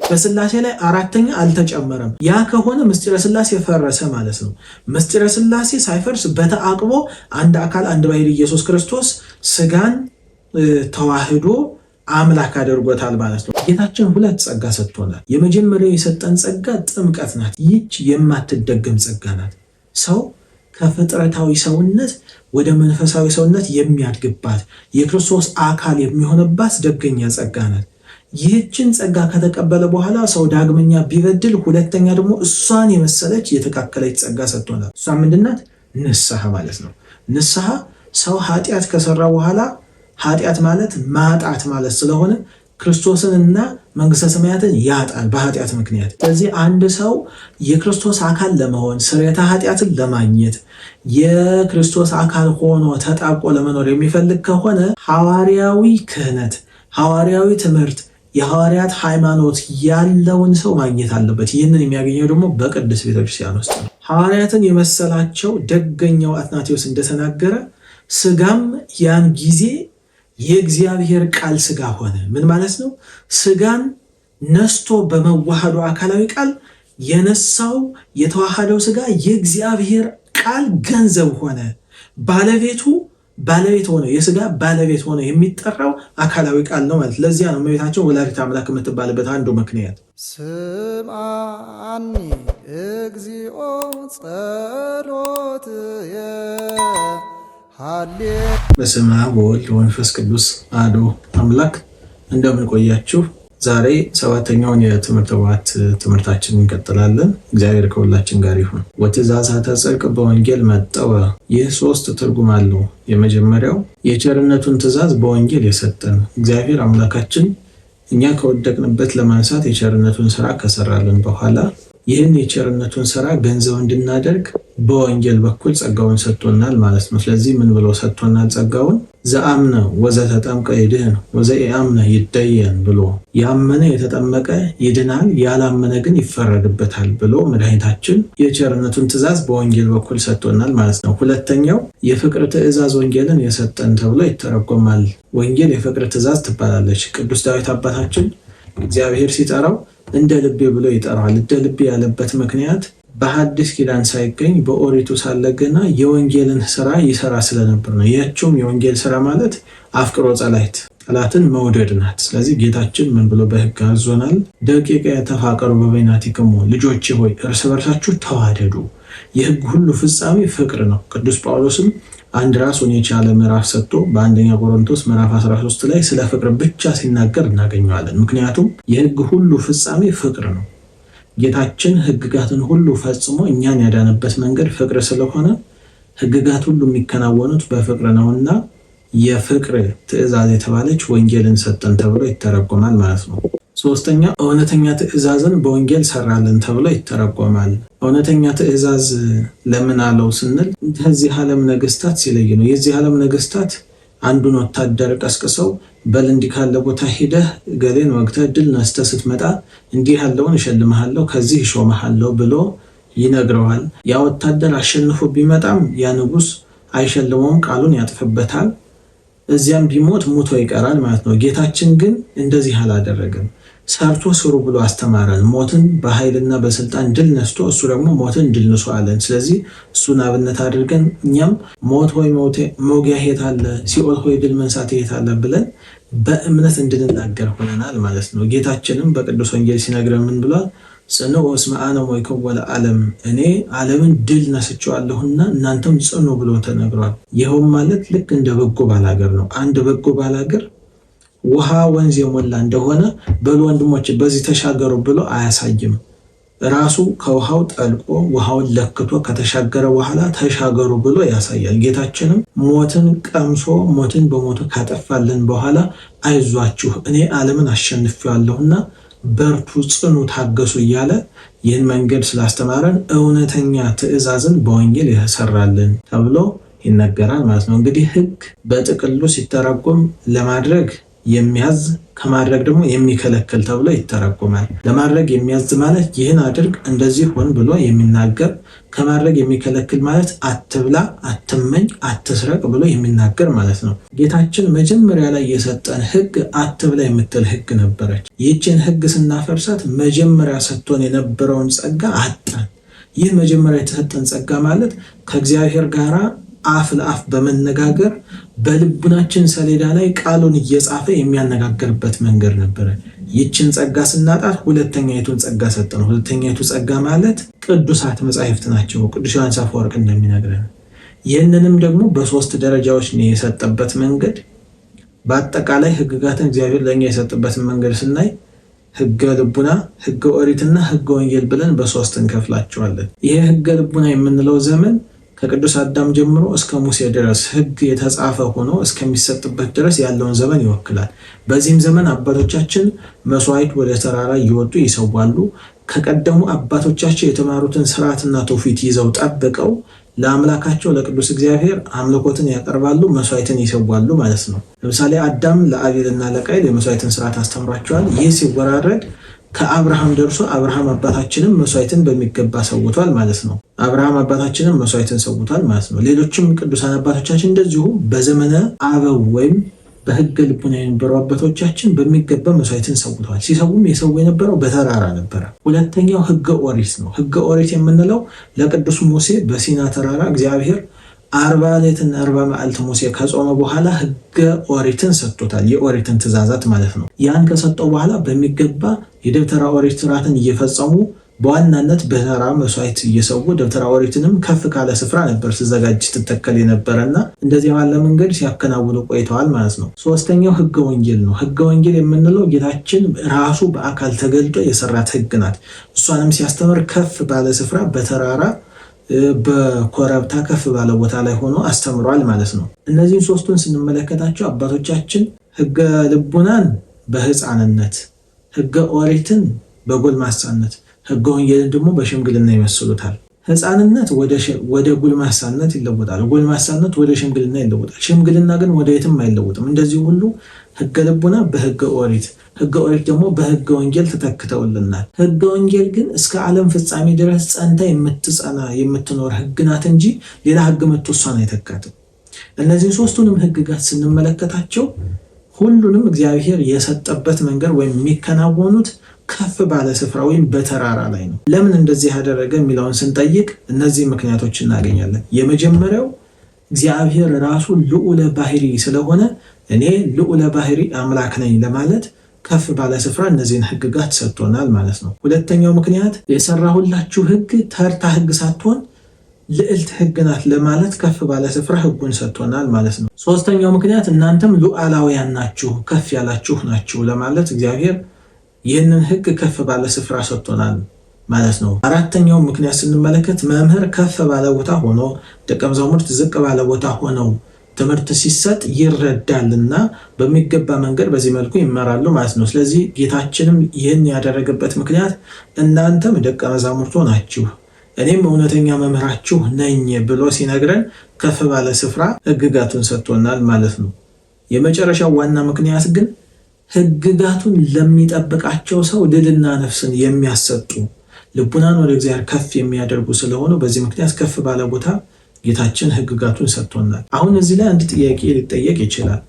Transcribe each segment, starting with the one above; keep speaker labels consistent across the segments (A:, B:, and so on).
A: በስላሴ ላይ አራተኛ አልተጨመረም። ያ ከሆነ ምስጢረ ስላሴ ፈረሰ ማለት ነው። ምስጢረ ስላሴ ሳይፈርስ በተአቅቦ አንድ አካል አንድ ባሕርይ ኢየሱስ ክርስቶስ ስጋን ተዋህዶ አምላክ አድርጎታል ማለት ነው። ጌታችን ሁለት ጸጋ ሰጥቶናል። የመጀመሪያው የሰጠን ጸጋ ጥምቀት ናት። ይህች የማትደገም ጸጋ ናት። ሰው ከፍጥረታዊ ሰውነት ወደ መንፈሳዊ ሰውነት የሚያድግባት የክርስቶስ አካል የሚሆንባት ደገኛ ጸጋ ናት። ይህችን ጸጋ ከተቀበለ በኋላ ሰው ዳግመኛ ቢበድል ሁለተኛ ደግሞ እሷን የመሰለች የተካከለች ጸጋ ሰጥቶናል። እሷ ምንድናት? ንስሐ ማለት ነው። ንስሐ ሰው ኃጢአት ከሰራ በኋላ ኃጢአት ማለት ማጣት ማለት ስለሆነ ክርስቶስንና መንግስተ ሰማያትን ያጣል በኃጢአት ምክንያት። ስለዚህ አንድ ሰው የክርስቶስ አካል ለመሆን ስርየተ ኃጢአትን ለማግኘት የክርስቶስ አካል ሆኖ ተጣብቆ ለመኖር የሚፈልግ ከሆነ ሐዋርያዊ ክህነት፣ ሐዋርያዊ ትምህርት፣ የሐዋርያት ሃይማኖት ያለውን ሰው ማግኘት አለበት። ይህንን የሚያገኘው ደግሞ በቅድስት ቤተክርስቲያን ውስጥ ነው። ሐዋርያትን የመሰላቸው ደገኛው አትናቴዎስ እንደተናገረ ስጋም ያን ጊዜ የእግዚአብሔር ቃል ስጋ ሆነ። ምን ማለት ነው? ስጋን ነስቶ በመዋሃዱ አካላዊ ቃል የነሳው የተዋሃደው ስጋ የእግዚአብሔር ቃል ገንዘብ ሆነ። ባለቤት ሆነ፣ የስጋ ባለቤት ሆነ የሚጠራው አካላዊ ቃል ነው ማለት። ለዚያ ነው እመቤታችን ወላዲተ አምላክ የምትባልበት አንዱ ምክንያት።
B: ስምዐኒ እግዚኦ ጸሎትየ
A: በስመ አብ ወወልድ ወመንፈስ ቅዱስ አሐዱ አምላክ። እንደምን ቆያችሁ? ዛሬ ሰባተኛውን የትምህርተ ኅቡዓት ትምህርታችንን እንቀጥላለን። እግዚአብሔር ከሁላችን ጋር ይሁን። ወትእዛዛተ ጽድቅ በወንጌል መጠወ። ይህ 3 ትርጉም አለው። የመጀመሪያው የቸርነቱን ትእዛዝ በወንጌል የሰጠን እግዚአብሔር አምላካችን እኛ ከወደቅንበት ለማንሳት የቸርነቱን ስራ ከሰራልን በኋላ ይህን የቸርነቱን ስራ ገንዘብ እንድናደርግ በወንጌል በኩል ጸጋውን ሰጥቶናል ማለት ነው። ስለዚህ ምን ብሎ ሰጥቶናል? ጸጋውን ዘአምነ ወዘተጠምቀ ይድህን ወዘኢአምነ ይደየን ብሎ ያመነ የተጠመቀ ይድናል፣ ያላመነ ግን ይፈረድበታል ብሎ መድኃኒታችን የቸርነቱን ትእዛዝ በወንጌል በኩል ሰጥቶናል ማለት ነው። ሁለተኛው የፍቅር ትእዛዝ ወንጌልን የሰጠን ተብሎ ይተረጎማል። ወንጌል የፍቅር ትእዛዝ ትባላለች። ቅዱስ ዳዊት አባታችን እግዚአብሔር ሲጠራው እንደ ልቤ ብሎ ይጠራዋል። እንደ ልቤ ያለበት ምክንያት በሐዲስ ኪዳን ሳይገኝ በኦሪቱ ሳለ ገና የወንጌልን ስራ ይሰራ ስለነበር ነው። ያችውም የወንጌል ስራ ማለት አፍቅሮ ጸላይት ጠላትን መውደድ ናት። ስለዚህ ጌታችን ምን ብሎ በሕግ አዞናል? ደቂቀ ተፋቀሩ በበይናቲክሙ፣ ልጆቼ ሆይ እርስ በርሳችሁ ተዋደዱ። የሕግ ሁሉ ፍጻሜ ፍቅር ነው። ቅዱስ ጳውሎስም አንድ ራሱን የቻለ ምዕራፍ ሰጥቶ በአንደኛ ቆሮንቶስ ምዕራፍ 13 ላይ ስለ ፍቅር ብቻ ሲናገር እናገኘዋለን። ምክንያቱም የሕግ ሁሉ ፍጻሜ ፍቅር ነው። ጌታችን ሕግጋትን ሁሉ ፈጽሞ እኛን ያዳነበት መንገድ ፍቅር ስለሆነ ሕግጋት ሁሉ የሚከናወኑት በፍቅር ነውና የፍቅር ትእዛዝ የተባለች ወንጌልን ሰጠን ተብሎ ይተረጎማል ማለት ነው። ሶስተኛ እውነተኛ ትእዛዝን በወንጌል ሰራልን ተብሎ ይተረጎማል። እውነተኛ ትእዛዝ ለምን አለው ስንል ከዚህ ዓለም ነገስታት ሲለይ ነው። የዚህ ዓለም ነገስታት አንዱን ወታደር ቀስቅሰው በል እንዲህ ካለ ቦታ ሄደህ ገሌን ወግተህ ድል ነስተህ ስትመጣ እንዲህ ያለውን እሸልምሃለሁ፣ ከዚህ እሾምሃለሁ ብሎ ይነግረዋል። ያ ወታደር አሸንፎ ቢመጣም ያ ንጉስ አይሸልመውም፣ ቃሉን ያጥፍበታል። እዚያም ቢሞት ሙቶ ይቀራል ማለት ነው። ጌታችን ግን እንደዚህ አላደረገም። ሰርቶ ስሩ ብሎ አስተማረን። ሞትን በኃይልና በስልጣን ድል ነስቶ እሱ ደግሞ ሞትን ድል ንሶ አለን። ስለዚህ እሱን አብነት አድርገን እኛም ሞት ሆይ መውጊያ የት አለ፣ ሲኦል ሆይ ድል መንሳት የት አለ ብለን በእምነት እንድንናገር ሆነናል ማለት ነው። ጌታችንም በቅዱስ ወንጌል ሲነግረን ምን ብሏል? ጽንዑ እስመ አነ ሞይክሙ ለዓለም፣ እኔ ዓለምን ድል ነስቼዋለሁና እናንተም ጽኑ ብሎ ተነግሯል። ይኸውም ማለት ልክ እንደ በጎ ባላገር ነው። አንድ በጎ ባላገር ውሃ ወንዝ የሞላ እንደሆነ በሉ ወንድሞች በዚህ ተሻገሩ ብሎ አያሳይም። ራሱ ከውሃው ጠልቆ ውሃውን ለክቶ ከተሻገረ በኋላ ተሻገሩ ብሎ ያሳያል። ጌታችንም ሞትን ቀምሶ ሞትን በሞቱ ካጠፋልን በኋላ አይዟችሁ እኔ ዓለምን አሸንፌዋለሁና በርቱ፣ ጽኑ፣ ታገሱ እያለ ይህን መንገድ ስላስተማረን እውነተኛ ትእዛዝን በወንጌል ያሰራልን ተብሎ ይነገራል ማለት ነው። እንግዲህ ሕግ በጥቅሉ ሲተረጎም ለማድረግ የሚያዝ ከማድረግ ደግሞ የሚከለክል ተብሎ ይተረጎማል። ለማድረግ የሚያዝ ማለት ይህን አድርግ እንደዚህ ሆን ብሎ የሚናገር፣ ከማድረግ የሚከለክል ማለት አትብላ፣ አትመኝ፣ አትስረቅ ብሎ የሚናገር ማለት ነው። ጌታችን መጀመሪያ ላይ የሰጠን ሕግ አትብላ የምትል ሕግ ነበረች። ይህችን ሕግ ስናፈርሳት መጀመሪያ ሰጥቶን የነበረውን ጸጋ አጣን። ይህ መጀመሪያ የተሰጠን ጸጋ ማለት ከእግዚአብሔር ጋር አፍ ለአፍ በመነጋገር በልቡናችን ሰሌዳ ላይ ቃሉን እየጻፈ የሚያነጋግርበት መንገድ ነበረ። ይህችን ጸጋ ስናጣት ሁለተኛይቱን ጸጋ ሰጠን። ሁለተኛይቱ ጸጋ ማለት ቅዱሳት መጻሕፍት ናቸው፣ ቅዱስ ዮሐንስ አፈወርቅ እንደሚነግረን። ይህንንም ደግሞ በሶስት ደረጃዎች ነው የሰጠበት መንገድ። በአጠቃላይ ሕግጋትን እግዚአብሔር ለእኛ የሰጠበትን መንገድ ስናይ ሕገ ልቡና፣ ሕገ ኦሪትና ሕገ ወንጌል ብለን በሶስት እንከፍላቸዋለን። ይሄ ሕገ ልቡና የምንለው ዘመን ከቅዱስ አዳም ጀምሮ እስከ ሙሴ ድረስ ሕግ የተጻፈ ሆኖ እስከሚሰጥበት ድረስ ያለውን ዘመን ይወክላል። በዚህም ዘመን አባቶቻችን መስዋዕት ወደ ተራራ እየወጡ ይሰዋሉ። ከቀደሙ አባቶቻቸው የተማሩትን ስርዓትና ትውፊት ይዘው ጠብቀው ለአምላካቸው ለቅዱስ እግዚአብሔር አምልኮትን ያቀርባሉ፣ መስዋዕትን ይሰዋሉ ማለት ነው። ለምሳሌ አዳም ለአቤልና ለቃይል የመስዋዕትን ስርዓት አስተምሯቸዋል። ይህ ሲወራረድ ከአብርሃም ደርሶ አብርሃም አባታችንም መስዋዕትን በሚገባ ሰውቷል ማለት ነው። አብርሃም አባታችንም መስዋዕትን ሰውቷል ማለት ነው። ሌሎችም ቅዱሳን አባቶቻችን እንደዚሁ በዘመነ አበው ወይም በሕገ ልቡና የነበሩ አባቶቻችን በሚገባ መስዋዕትን ሰውተዋል። ሲሰውም የሰው የነበረው በተራራ ነበረ። ሁለተኛው ሕገ ኦሪት ነው። ሕገ ኦሪት የምንለው ለቅዱስ ሙሴ በሲና ተራራ እግዚአብሔር 40 ሌትና 40 መዓልት ሙሴ ከጾመ በኋላ ሕገ ኦሪትን ሰጥቶታል። የኦሪትን ትእዛዛት ማለት ነው። ያን ከሰጠው በኋላ በሚገባ የደብተራ ኦሪት ስርዓትን እየፈጸሙ በዋናነት በተራ መስዋዕት እየሰዉ ደብተራ ኦሪትንም ከፍ ካለ ስፍራ ነበር ሲዘጋጅ ትተከል የነበረና እንደዚህ ባለ መንገድ ሲያከናውኑ ቆይተዋል ማለት ነው። ሶስተኛው ሕገ ወንጌል ነው። ሕገ ወንጌል የምንለው ጌታችን ራሱ በአካል ተገልጦ የሰራት ሕግ ናት። እሷንም ሲያስተምር ከፍ ባለ ስፍራ በተራራ በኮረብታ ከፍ ባለ ቦታ ላይ ሆኖ አስተምሯል ማለት ነው። እነዚህን ሶስቱን ስንመለከታቸው አባቶቻችን ሕገ ልቡናን በሕፃንነት፣ ሕገ ኦሪትን በጎልማሳነት፣ ሕገ ወንጌልን ደግሞ በሽምግልና ይመስሉታል። ሕፃንነት ወደ ጎልማሳነት ይለወጣል፣ ጎልማሳነት ወደ ሽምግልና ይለወጣል። ሽምግልና ግን ወደ የትም አይለወጥም። እንደዚህ ሁሉ ሕገ ልቡና በሕገ ኦሪት፣ ሕገ ኦሪት ደግሞ በሕገ ወንጌል ተተክተውልናል። ሕገ ወንጌል ግን እስከ ዓለም ፍጻሜ ድረስ ጸንታ የምትኖር ሕግ ናት እንጂ ሌላ ሕግ መጥቶ እሷን አይተካትም። እነዚህ ሶስቱንም ሕግጋት ስንመለከታቸው ሁሉንም እግዚአብሔር የሰጠበት መንገድ ወይም የሚከናወኑት ከፍ ባለ ስፍራ ወይም በተራራ ላይ ነው። ለምን እንደዚህ ያደረገ የሚለውን ስንጠይቅ እነዚህ ምክንያቶች እናገኛለን። የመጀመሪያው እግዚአብሔር ራሱ ልዑለ ባህሪ ስለሆነ እኔ ልዑለ ባህሪ አምላክ ነኝ ለማለት ከፍ ባለ ስፍራ እነዚህን ሕግጋት ሰጥቶናል ማለት ነው። ሁለተኛው ምክንያት የሰራሁላችሁ ሕግ ተርታ ሕግ ሳትሆን ልዕልት ሕግ ናት ለማለት ከፍ ባለ ስፍራ ሕጉን ሰጥቶናል ማለት ነው። ሶስተኛው ምክንያት እናንተም ሉዓላውያን ናችሁ፣ ከፍ ያላችሁ ናችሁ ለማለት እግዚአብሔር ይህንን ሕግ ከፍ ባለ ስፍራ ሰጥቶናል ማለት ነው። አራተኛው ምክንያት ስንመለከት መምህር ከፍ ባለ ቦታ ሆኖ ደቀ መዛሙርት ዝቅ ባለ ቦታ ሆነው ትምህርት ሲሰጥ ይረዳልና በሚገባ መንገድ በዚህ መልኩ ይመራሉ ማለት ነው። ስለዚህ ጌታችንም ይህን ያደረገበት ምክንያት እናንተም ደቀ መዛሙርቱ ናችሁ እኔም እውነተኛ መምህራችሁ ነኝ ብሎ ሲነግረን ከፍ ባለ ስፍራ ሕግጋቱን ሰጥቶናል ማለት ነው። የመጨረሻው ዋና ምክንያት ግን ሕግጋቱን ለሚጠብቃቸው ሰው ድልና ነፍስን የሚያሰጡ ልቡናን ወደ እግዚአብሔር ከፍ የሚያደርጉ ስለሆኑ በዚህ ምክንያት ከፍ ባለ ቦታ ጌታችን ሕግጋቱን ሰጥቶናል። አሁን እዚህ ላይ አንድ ጥያቄ ሊጠየቅ ይችላል።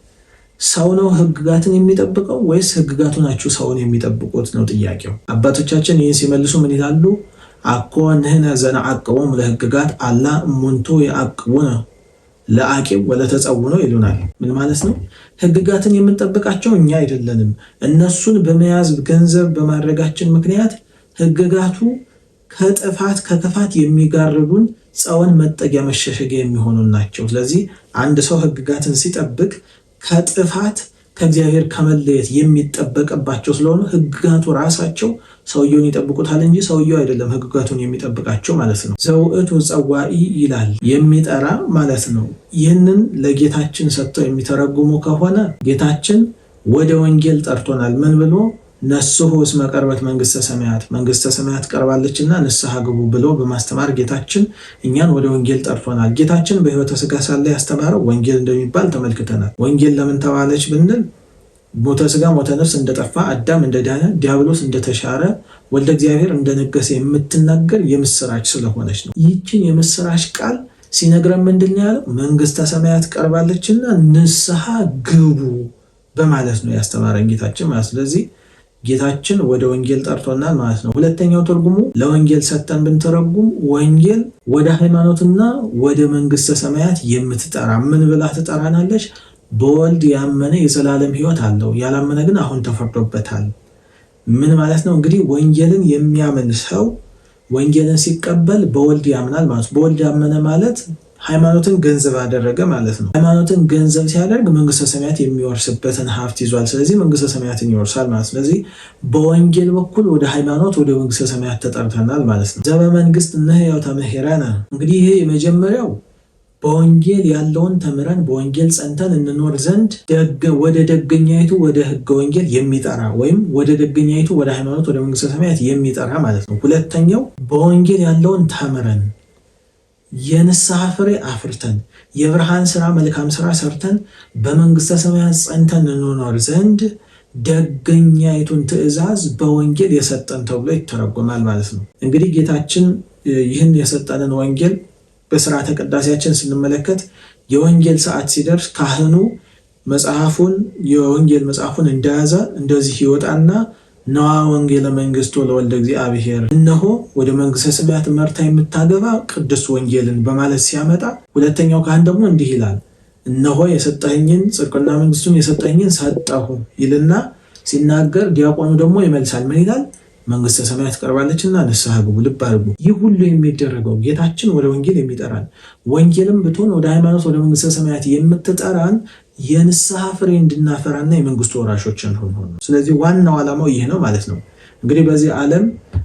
A: ሰው ነው ሕግጋትን የሚጠብቀው ወይስ ሕግጋቱ ናቸው ሰውን የሚጠብቁት ነው ጥያቄው። አባቶቻችን ይህን ሲመልሱ ምን ይላሉ? አኮ ንሕነ ዘነዐቅቦሙ ለሕግጋት አላ እሙንቱ የዐቅቡነ ለአቂብ ወለተጸውኖ ይሉናል። ምን ማለት ነው? ሕግጋትን የምንጠብቃቸው እኛ አይደለንም። እነሱን በመያዝ ገንዘብ በማድረጋችን ምክንያት ሕግጋቱ ከክፋት የሚጋርዱን ጸወን መጠጊያ መሸሸጊያ የሚሆኑ ናቸው። ስለዚህ አንድ ሰው ሕግጋትን ሲጠብቅ ከጥፋት ከእግዚአብሔር ከመለየት የሚጠበቅባቸው ስለሆኑ ሕግጋቱ ራሳቸው ሰውየውን ይጠብቁታል እንጂ ሰውየው አይደለም ሕግጋቱን የሚጠብቃቸው ማለት ነው። ዘውእቱ ጸዋኢ ይላል የሚጠራ ማለት ነው። ይህንን ለጌታችን ሰጥተው የሚተረጉሙ ከሆነ ጌታችን ወደ ወንጌል ጠርቶናል። ምን ብሎ? ነስሑ እስመ ቀርበት መንግስተ ሰማያት ቀርባለችና ንስሐ ግቡ ብሎ በማስተማር ጌታችን እኛን ወደ ወንጌል ጠርቶናል። ጌታችን በሕይወተ ሥጋ ሳለ ያስተማረው ወንጌል እንደሚባል ተመልክተናል። ወንጌል ለምን ተባለች ብንል ሞተ ሥጋ ሞተ ነፍስ እንደጠፋ አዳም እንደዳነ ዲያብሎስ እንደተሻረ ወልደ እግዚአብሔር እንደነገሰ የምትናገር የምስራች ስለሆነች ነው። ይህችን የምስራች ቃል ሲነግረን ምንድን ነው ያለው? መንግስተ ሰማያት ቀርባለችና ንስሐ ግቡ በማለት ነው ያስተማረን ጌታችን ማለት። ስለዚህ ጌታችን ወደ ወንጌል ጠርቶናል ማለት ነው። ሁለተኛው ትርጉሙ ለወንጌል ሰጥተን ብንተረጉም ወንጌል ወደ ሃይማኖትና ወደ መንግስተ ሰማያት የምትጠራ ምን ብላ ትጠራናለች? በወልድ ያመነ የዘላለም ሕይወት አለው፣ ያላመነ ግን አሁን ተፈርዶበታል። ምን ማለት ነው? እንግዲህ ወንጌልን የሚያምን ሰው ወንጌልን ሲቀበል በወልድ ያምናል ማለት ነው። በወልድ ያመነ ማለት ሃይማኖትን ገንዘብ አደረገ ማለት ነው። ሃይማኖትን ገንዘብ ሲያደርግ መንግስተ ሰማያት የሚወርስበትን ሀብት ይዟል። ስለዚህ መንግስተ ሰማያትን ይወርሳል ማለት ነው። ስለዚህ በወንጌል በኩል ወደ ሃይማኖት ወደ መንግስተ ሰማያት ተጠርተናል ማለት ነው። ዘበመንግስት ነህያው ተመሄረነ። እንግዲህ ይሄ የመጀመሪያው በወንጌል ያለውን ተምረን በወንጌል ጸንተን እንኖር ዘንድ ወደ ደገኛይቱ ወደ ህገ ወንጌል የሚጠራ ወይም ወደ ደገኛይቱ ወደ ሃይማኖት ወደ መንግስተ ሰማያት የሚጠራ ማለት ነው። ሁለተኛው በወንጌል ያለውን ተምረን የንስሐ ፍሬ አፍርተን የብርሃን ስራ መልካም ስራ ሰርተን በመንግስተ ሰማያት ጸንተን እንኖር ዘንድ ደገኛይቱን ትእዛዝ በወንጌል የሰጠን ተብሎ ይተረጎማል ማለት ነው። እንግዲህ ጌታችን ይህን የሰጠንን ወንጌል በስርዓተ ቅዳሴያችን ስንመለከት የወንጌል ሰዓት ሲደርስ ካህኑ የወንጌል መጽሐፉን እንደያዘ እንደዚህ ይወጣና ነዋ ወንጌለ መንግስቱ ለወልደ እግዚአብሔር፣ እነሆ ወደ መንግስተ ሰማያት መርታ የምታገባ ቅዱስ ወንጌልን በማለት ሲያመጣ፣ ሁለተኛው ካህን ደግሞ እንዲህ ይላል፣ እነሆ የሰጠኸኝን ጽድቅና መንግስቱን የሰጠኸኝን ሰጠሁ ይልና ሲናገር፣ ዲያቆኑ ደግሞ ይመልሳል። ምን ይላል? መንግስተ ሰማያት ቀርባለችና ንስሐ ግቡ። ልብ አድርጉ። ይህ ሁሉ የሚደረገው ጌታችን ወደ ወንጌል የሚጠራን ወንጌልም ብትሆን ወደ ሃይማኖት ወደ መንግስተ ሰማያት የምትጠራን የንስሐ ፍሬ እንድናፈራና የመንግስቱ ወራሾች እንሆን ነው። ስለዚህ ዋናው ዓላማው ይህ ነው ማለት ነው። እንግዲህ በዚህ ዓለም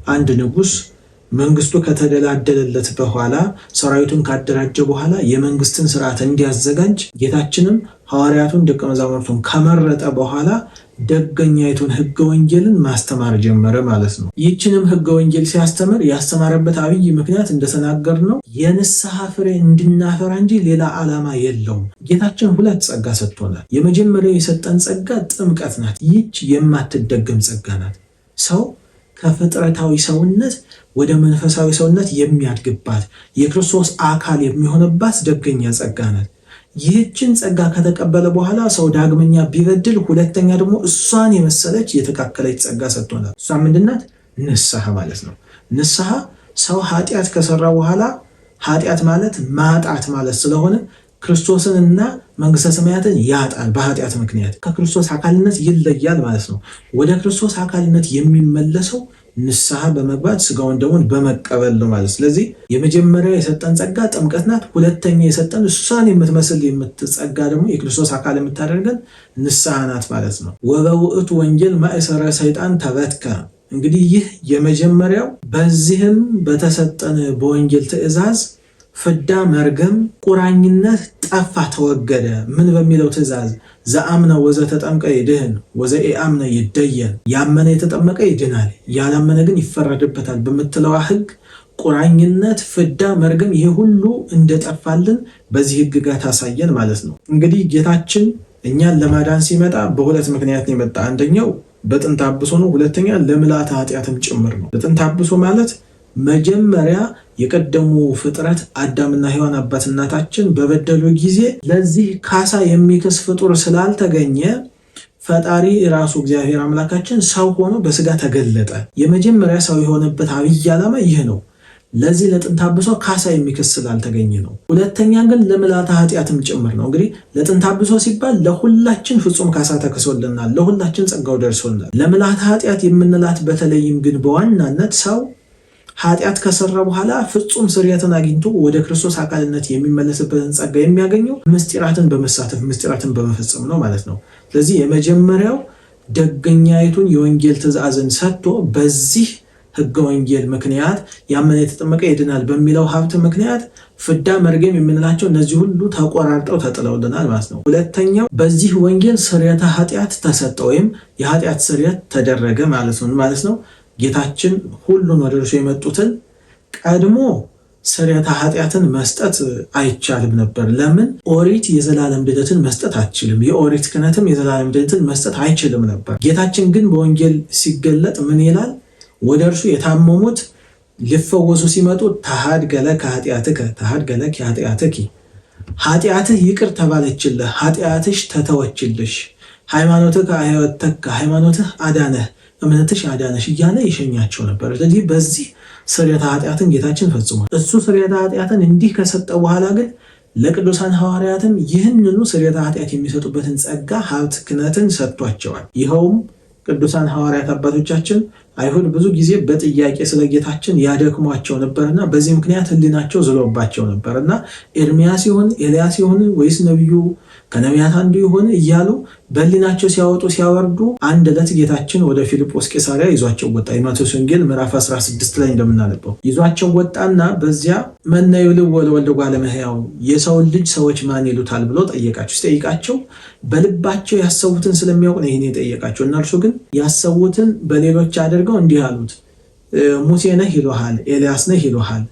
A: አንድ ንጉስ መንግስቱ ከተደላደለለት በኋላ ሰራዊቱን ካደራጀ በኋላ የመንግስትን ስርዓት እንዲያዘጋጅ ጌታችንም ሐዋርያቱን ደቀ መዛሙርቱን ከመረጠ በኋላ ደገኛይቱን ህገ ወንጌልን ማስተማር ጀመረ ማለት ነው። ይህችንም ህገ ወንጌል ሲያስተምር ያስተማረበት አብይ ምክንያት እንደተናገርነው የንስሐ ፍሬ እንድናፈራ እንጂ ሌላ ዓላማ የለውም። ጌታችን ሁለት ጸጋ ሰጥቶናል። የመጀመሪያው የሰጠን ጸጋ ጥምቀት ናት። ይህች የማትደገም ጸጋ ናት። ሰው ከፍጥረታዊ ሰውነት ወደ መንፈሳዊ ሰውነት የሚያድግባት የክርስቶስ አካል የሚሆንባት ደገኛ ጸጋ ናት። ይህችን ጸጋ ከተቀበለ በኋላ ሰው ዳግመኛ ቢበድል ሁለተኛ ደግሞ እሷን የመሰለች የተካከለች ጸጋ ሰጥቶናል። እሷ ምንድናት? ንስሐ ማለት ነው። ንስሐ ሰው ኃጢአት ከሰራ በኋላ ኃጢአት ማለት ማጣት ማለት ስለሆነ ክርስቶስንና መንግስተ ሰማያትን ያጣል። በኃጢአት ምክንያት ከክርስቶስ አካልነት ይለያል ማለት ነው። ወደ ክርስቶስ አካልነት የሚመለሰው ንስሐ በመግባት ስጋውን ደሙን በመቀበል ነው ማለት። ስለዚህ የመጀመሪያ የሰጠን ጸጋ ጥምቀት ናት። ሁለተኛ የሰጠን እሷን የምትመስል የምትጸጋ ደግሞ የክርስቶስ አካል የምታደርገን ንስሐ ናት ማለት ነው። ወበውእቱ ወንጌል ማእሰረ ሰይጣን ተበትከ። እንግዲህ ይህ የመጀመሪያው። በዚህም በተሰጠን በወንጌል ትእዛዝ ፍዳ መርገም ቁራኝነት ጠፋ ተወገደ። ምን በሚለው ትእዛዝ? ዘአምነ ወዘተጠምቀ ይድህን ወዘኢአምነ ይደየን። ያመነ የተጠመቀ ይድናል፣ ያላመነ ግን ይፈረድበታል በምትለዋ ህግ ቁራኝነት፣ ፍዳ፣ መርገም ይሄ ሁሉ እንደጠፋልን በዚህ ህግ ጋር ታሳየን ማለት ነው። እንግዲህ ጌታችን እኛን ለማዳን ሲመጣ በሁለት ምክንያት ነው የመጣ። አንደኛው በጥንተ አብሶ ነው። ሁለተኛ ለምልአተ ኃጢአትም ጭምር ነው። በጥንተ አብሶ ማለት መጀመሪያ የቀደሙ ፍጥረት አዳምና ሔዋን አባት እናታችን በበደሉ ጊዜ ለዚህ ካሳ የሚከስ ፍጡር ስላልተገኘ ፈጣሪ ራሱ እግዚአብሔር አምላካችን ሰው ሆኖ በስጋ ተገለጠ። የመጀመሪያ ሰው የሆነበት አብይ ዓላማ ይህ ነው። ለዚህ ለጥንተ አብሶ ካሳ የሚከስ ስላልተገኘ ነው። ሁለተኛ ግን ለምልአተ ኃጢአትም ጭምር ነው። እንግዲህ ለጥንተ አብሶ ሲባል ለሁላችን ፍጹም ካሳ ተክሶልናል፣ ለሁላችን ጸጋው ደርሶናል። ለምልአተ ኃጢአት የምንላት በተለይም ግን በዋናነት ሰው ኃጢአት ከሰራ በኋላ ፍጹም ስርየትን አግኝቶ ወደ ክርስቶስ አካልነት የሚመለስበትን ጸጋ የሚያገኘው ምስጢራትን በመሳተፍ ምስጢራትን በመፈጸም ነው ማለት ነው። ስለዚህ የመጀመሪያው ደገኛይቱን የወንጌል ትእዛዝን ሰጥቶ በዚህ ህገ ወንጌል ምክንያት ያመነ የተጠመቀ ይድናል በሚለው ሀብት ምክንያት ፍዳ መርገም የምንላቸው እነዚህ ሁሉ ተቆራርጠው ተጥለውልናል ማለት ነው። ሁለተኛው በዚህ ወንጌል ስርየተ ኃጢአት ተሰጠ ወይም የኃጢአት ስርየት ተደረገ ማለት ነው። ጌታችን ሁሉን ወደ እርሱ የመጡትን ቀድሞ ስርየተ ኃጢአትን መስጠት አይቻልም ነበር። ለምን? ኦሪት የዘላለም ድነትን መስጠት አትችልም። የኦሪት ክህነትም የዘላለም ድነትን መስጠት አይችልም ነበር። ጌታችን ግን በወንጌል ሲገለጥ ምን ይላል? ወደ እርሱ የታመሙት ሊፈወሱ ሲመጡ ተሃድገ ለከ ኃጢአትከ ተሃድገ ለኪ ኃጢአትኪ፣ ኃጢአትህ ይቅር ተባለችልህ፣ ኃጢአትሽ ተተወችልሽ፣ ሃይማኖትህ አህወተከ ሃይማኖትህ አዳነህ፣ እምነትሽ አዳነሽ እያለ ይሸኛቸው ነበር። ስለዚህ በዚህ ስርየተ ኃጢአትን ጌታችን ፈጽሟል። እሱ ስርየተ ኃጢአትን እንዲህ ከሰጠ በኋላ ግን ለቅዱሳን ሐዋርያትም ይህንኑ ስርየተ ኃጢአት የሚሰጡበትን ጸጋ ሀብት ክህነትን ሰጥቷቸዋል። ይኸውም ቅዱሳን ሐዋርያት አባቶቻችን አይሁድ ብዙ ጊዜ በጥያቄ ስለ ጌታችን ያደክሟቸው ነበርና በዚህ ምክንያት ሕሊናቸው ዝሎባቸው ነበርና ኤርሚያስ ይሁን ኤልያስ ይሁን ወይስ ነቢዩ ከነቢያት አንዱ ይሁን እያሉ በሕሊናቸው ሲያወጡ ሲያወርዱ አንድ ዕለት ጌታችን ወደ ፊልጶስ ቄሳርያ ይዟቸው ወጣ። የማቴዎስ ወንጌል ምዕራፍ 16 ላይ እንደምናነበው ይዟቸው ወጣና በዚያ መነ ይብልዎ ለወልደ እጓለ እመሕያው፣ የሰውን ልጅ ሰዎች ማን ይሉታል ብሎ ጠየቃቸው። ሲጠይቃቸው በልባቸው ያሰቡትን ስለሚያውቅ ነው ይህን የጠየቃቸው። እነርሱ ግን ያሰቡትን በሌሎች አድርገው እንዲህ አሉት፣ ሙሴ ነህ ይሉሃል፣ ኤልያስ ነህ ይሉሃል፣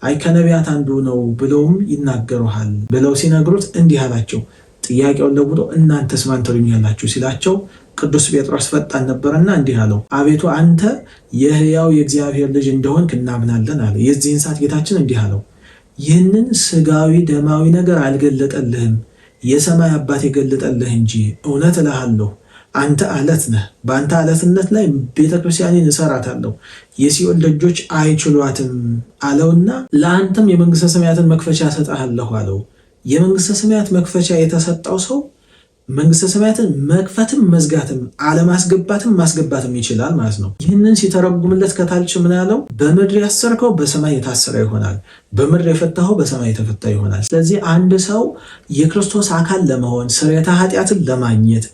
A: አይ ከነቢያት አንዱ ነው ብለውም ይናገሩሃል ብለው ሲነግሩት እንዲህ አላቸው። ጥያቄውን ለውጦ እናንተስ ማን ትሉኛላችሁ ሲላቸው ቅዱስ ጴጥሮስ ፈጣን ነበርና እንዲህ አለው፣ አቤቱ አንተ የሕያው የእግዚአብሔር ልጅ እንደሆንክ እናምናለን አለ። የዚህን ሰዓት ጌታችን እንዲህ አለው፣ ይህንን ስጋዊ ደማዊ ነገር አልገለጠልህም፣ የሰማይ አባት የገለጠልህ እንጂ። እውነት እልሃለሁ አንተ አለት ነህ፣ በአንተ አለትነት ላይ ቤተክርስቲያንን እሰራታለሁ፣ የሲኦል ደጆች አይችሏትም አለውና ለአንተም የመንግስተ ሰማያትን መክፈቻ እሰጥሃለሁ አለው። የመንግስተ ሰማያት መክፈቻ የተሰጠው ሰው መንግስተ ሰማያትን መክፈትም መዝጋትም አለማስገባትም ማስገባትም ይችላል ማለት ነው። ይህንን ሲተረጉምለት ከታች ምን ያለው? በምድር ያሰርከው በሰማይ የታሰረ ይሆናል፣ በምድር የፈታኸው በሰማይ የተፈታ ይሆናል። ስለዚህ አንድ ሰው የክርስቶስ አካል ለመሆን ስርየተ ኃጢአትን ለማግኘት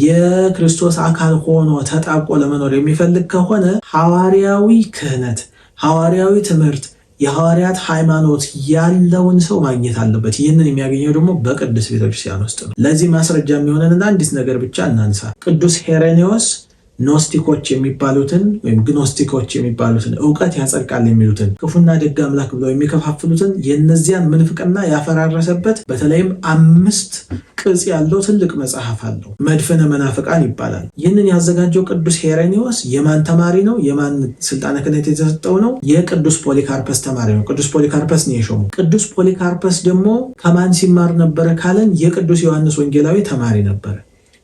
A: የክርስቶስ አካል ሆኖ ተጣብቆ ለመኖር የሚፈልግ ከሆነ ሐዋርያዊ ክህነት፣ ሐዋርያዊ ትምህርት፣ የሐዋርያት ሃይማኖት ያለውን ሰው ማግኘት አለበት። ይህንን የሚያገኘው ደግሞ በቅዱስ ቤተክርስቲያን ውስጥ ነው። ለዚህ ማስረጃ የሚሆነን አንዲት ነገር ብቻ እናንሳ። ቅዱስ ሄሬኔዎስ ኖስቲኮች የሚባሉትን ወይም ግኖስቲኮች የሚባሉትን እውቀት ያጸድቃል የሚሉትን ክፉና ደግ አምላክ ብለው የሚከፋፍሉትን የእነዚያን ምንፍቅና ያፈራረሰበት በተለይም 5 ቅጽ ያለው ትልቅ መጽሐፍ አለው። መድፍነ መናፍቃን ይባላል። ይህንን ያዘጋጀው ቅዱስ ሄሬኔዎስ የማን ተማሪ ነው? የማን ስልጣነ ክህነት የተሰጠው ነው? የቅዱስ ፖሊካርፐስ ተማሪ ነው። ቅዱስ ፖሊካርፐስ ነው የሾመው። ቅዱስ ፖሊካርፐስ ደግሞ ከማን ሲማር ነበረ ካለን የቅዱስ ዮሐንስ ወንጌላዊ ተማሪ ነበረ።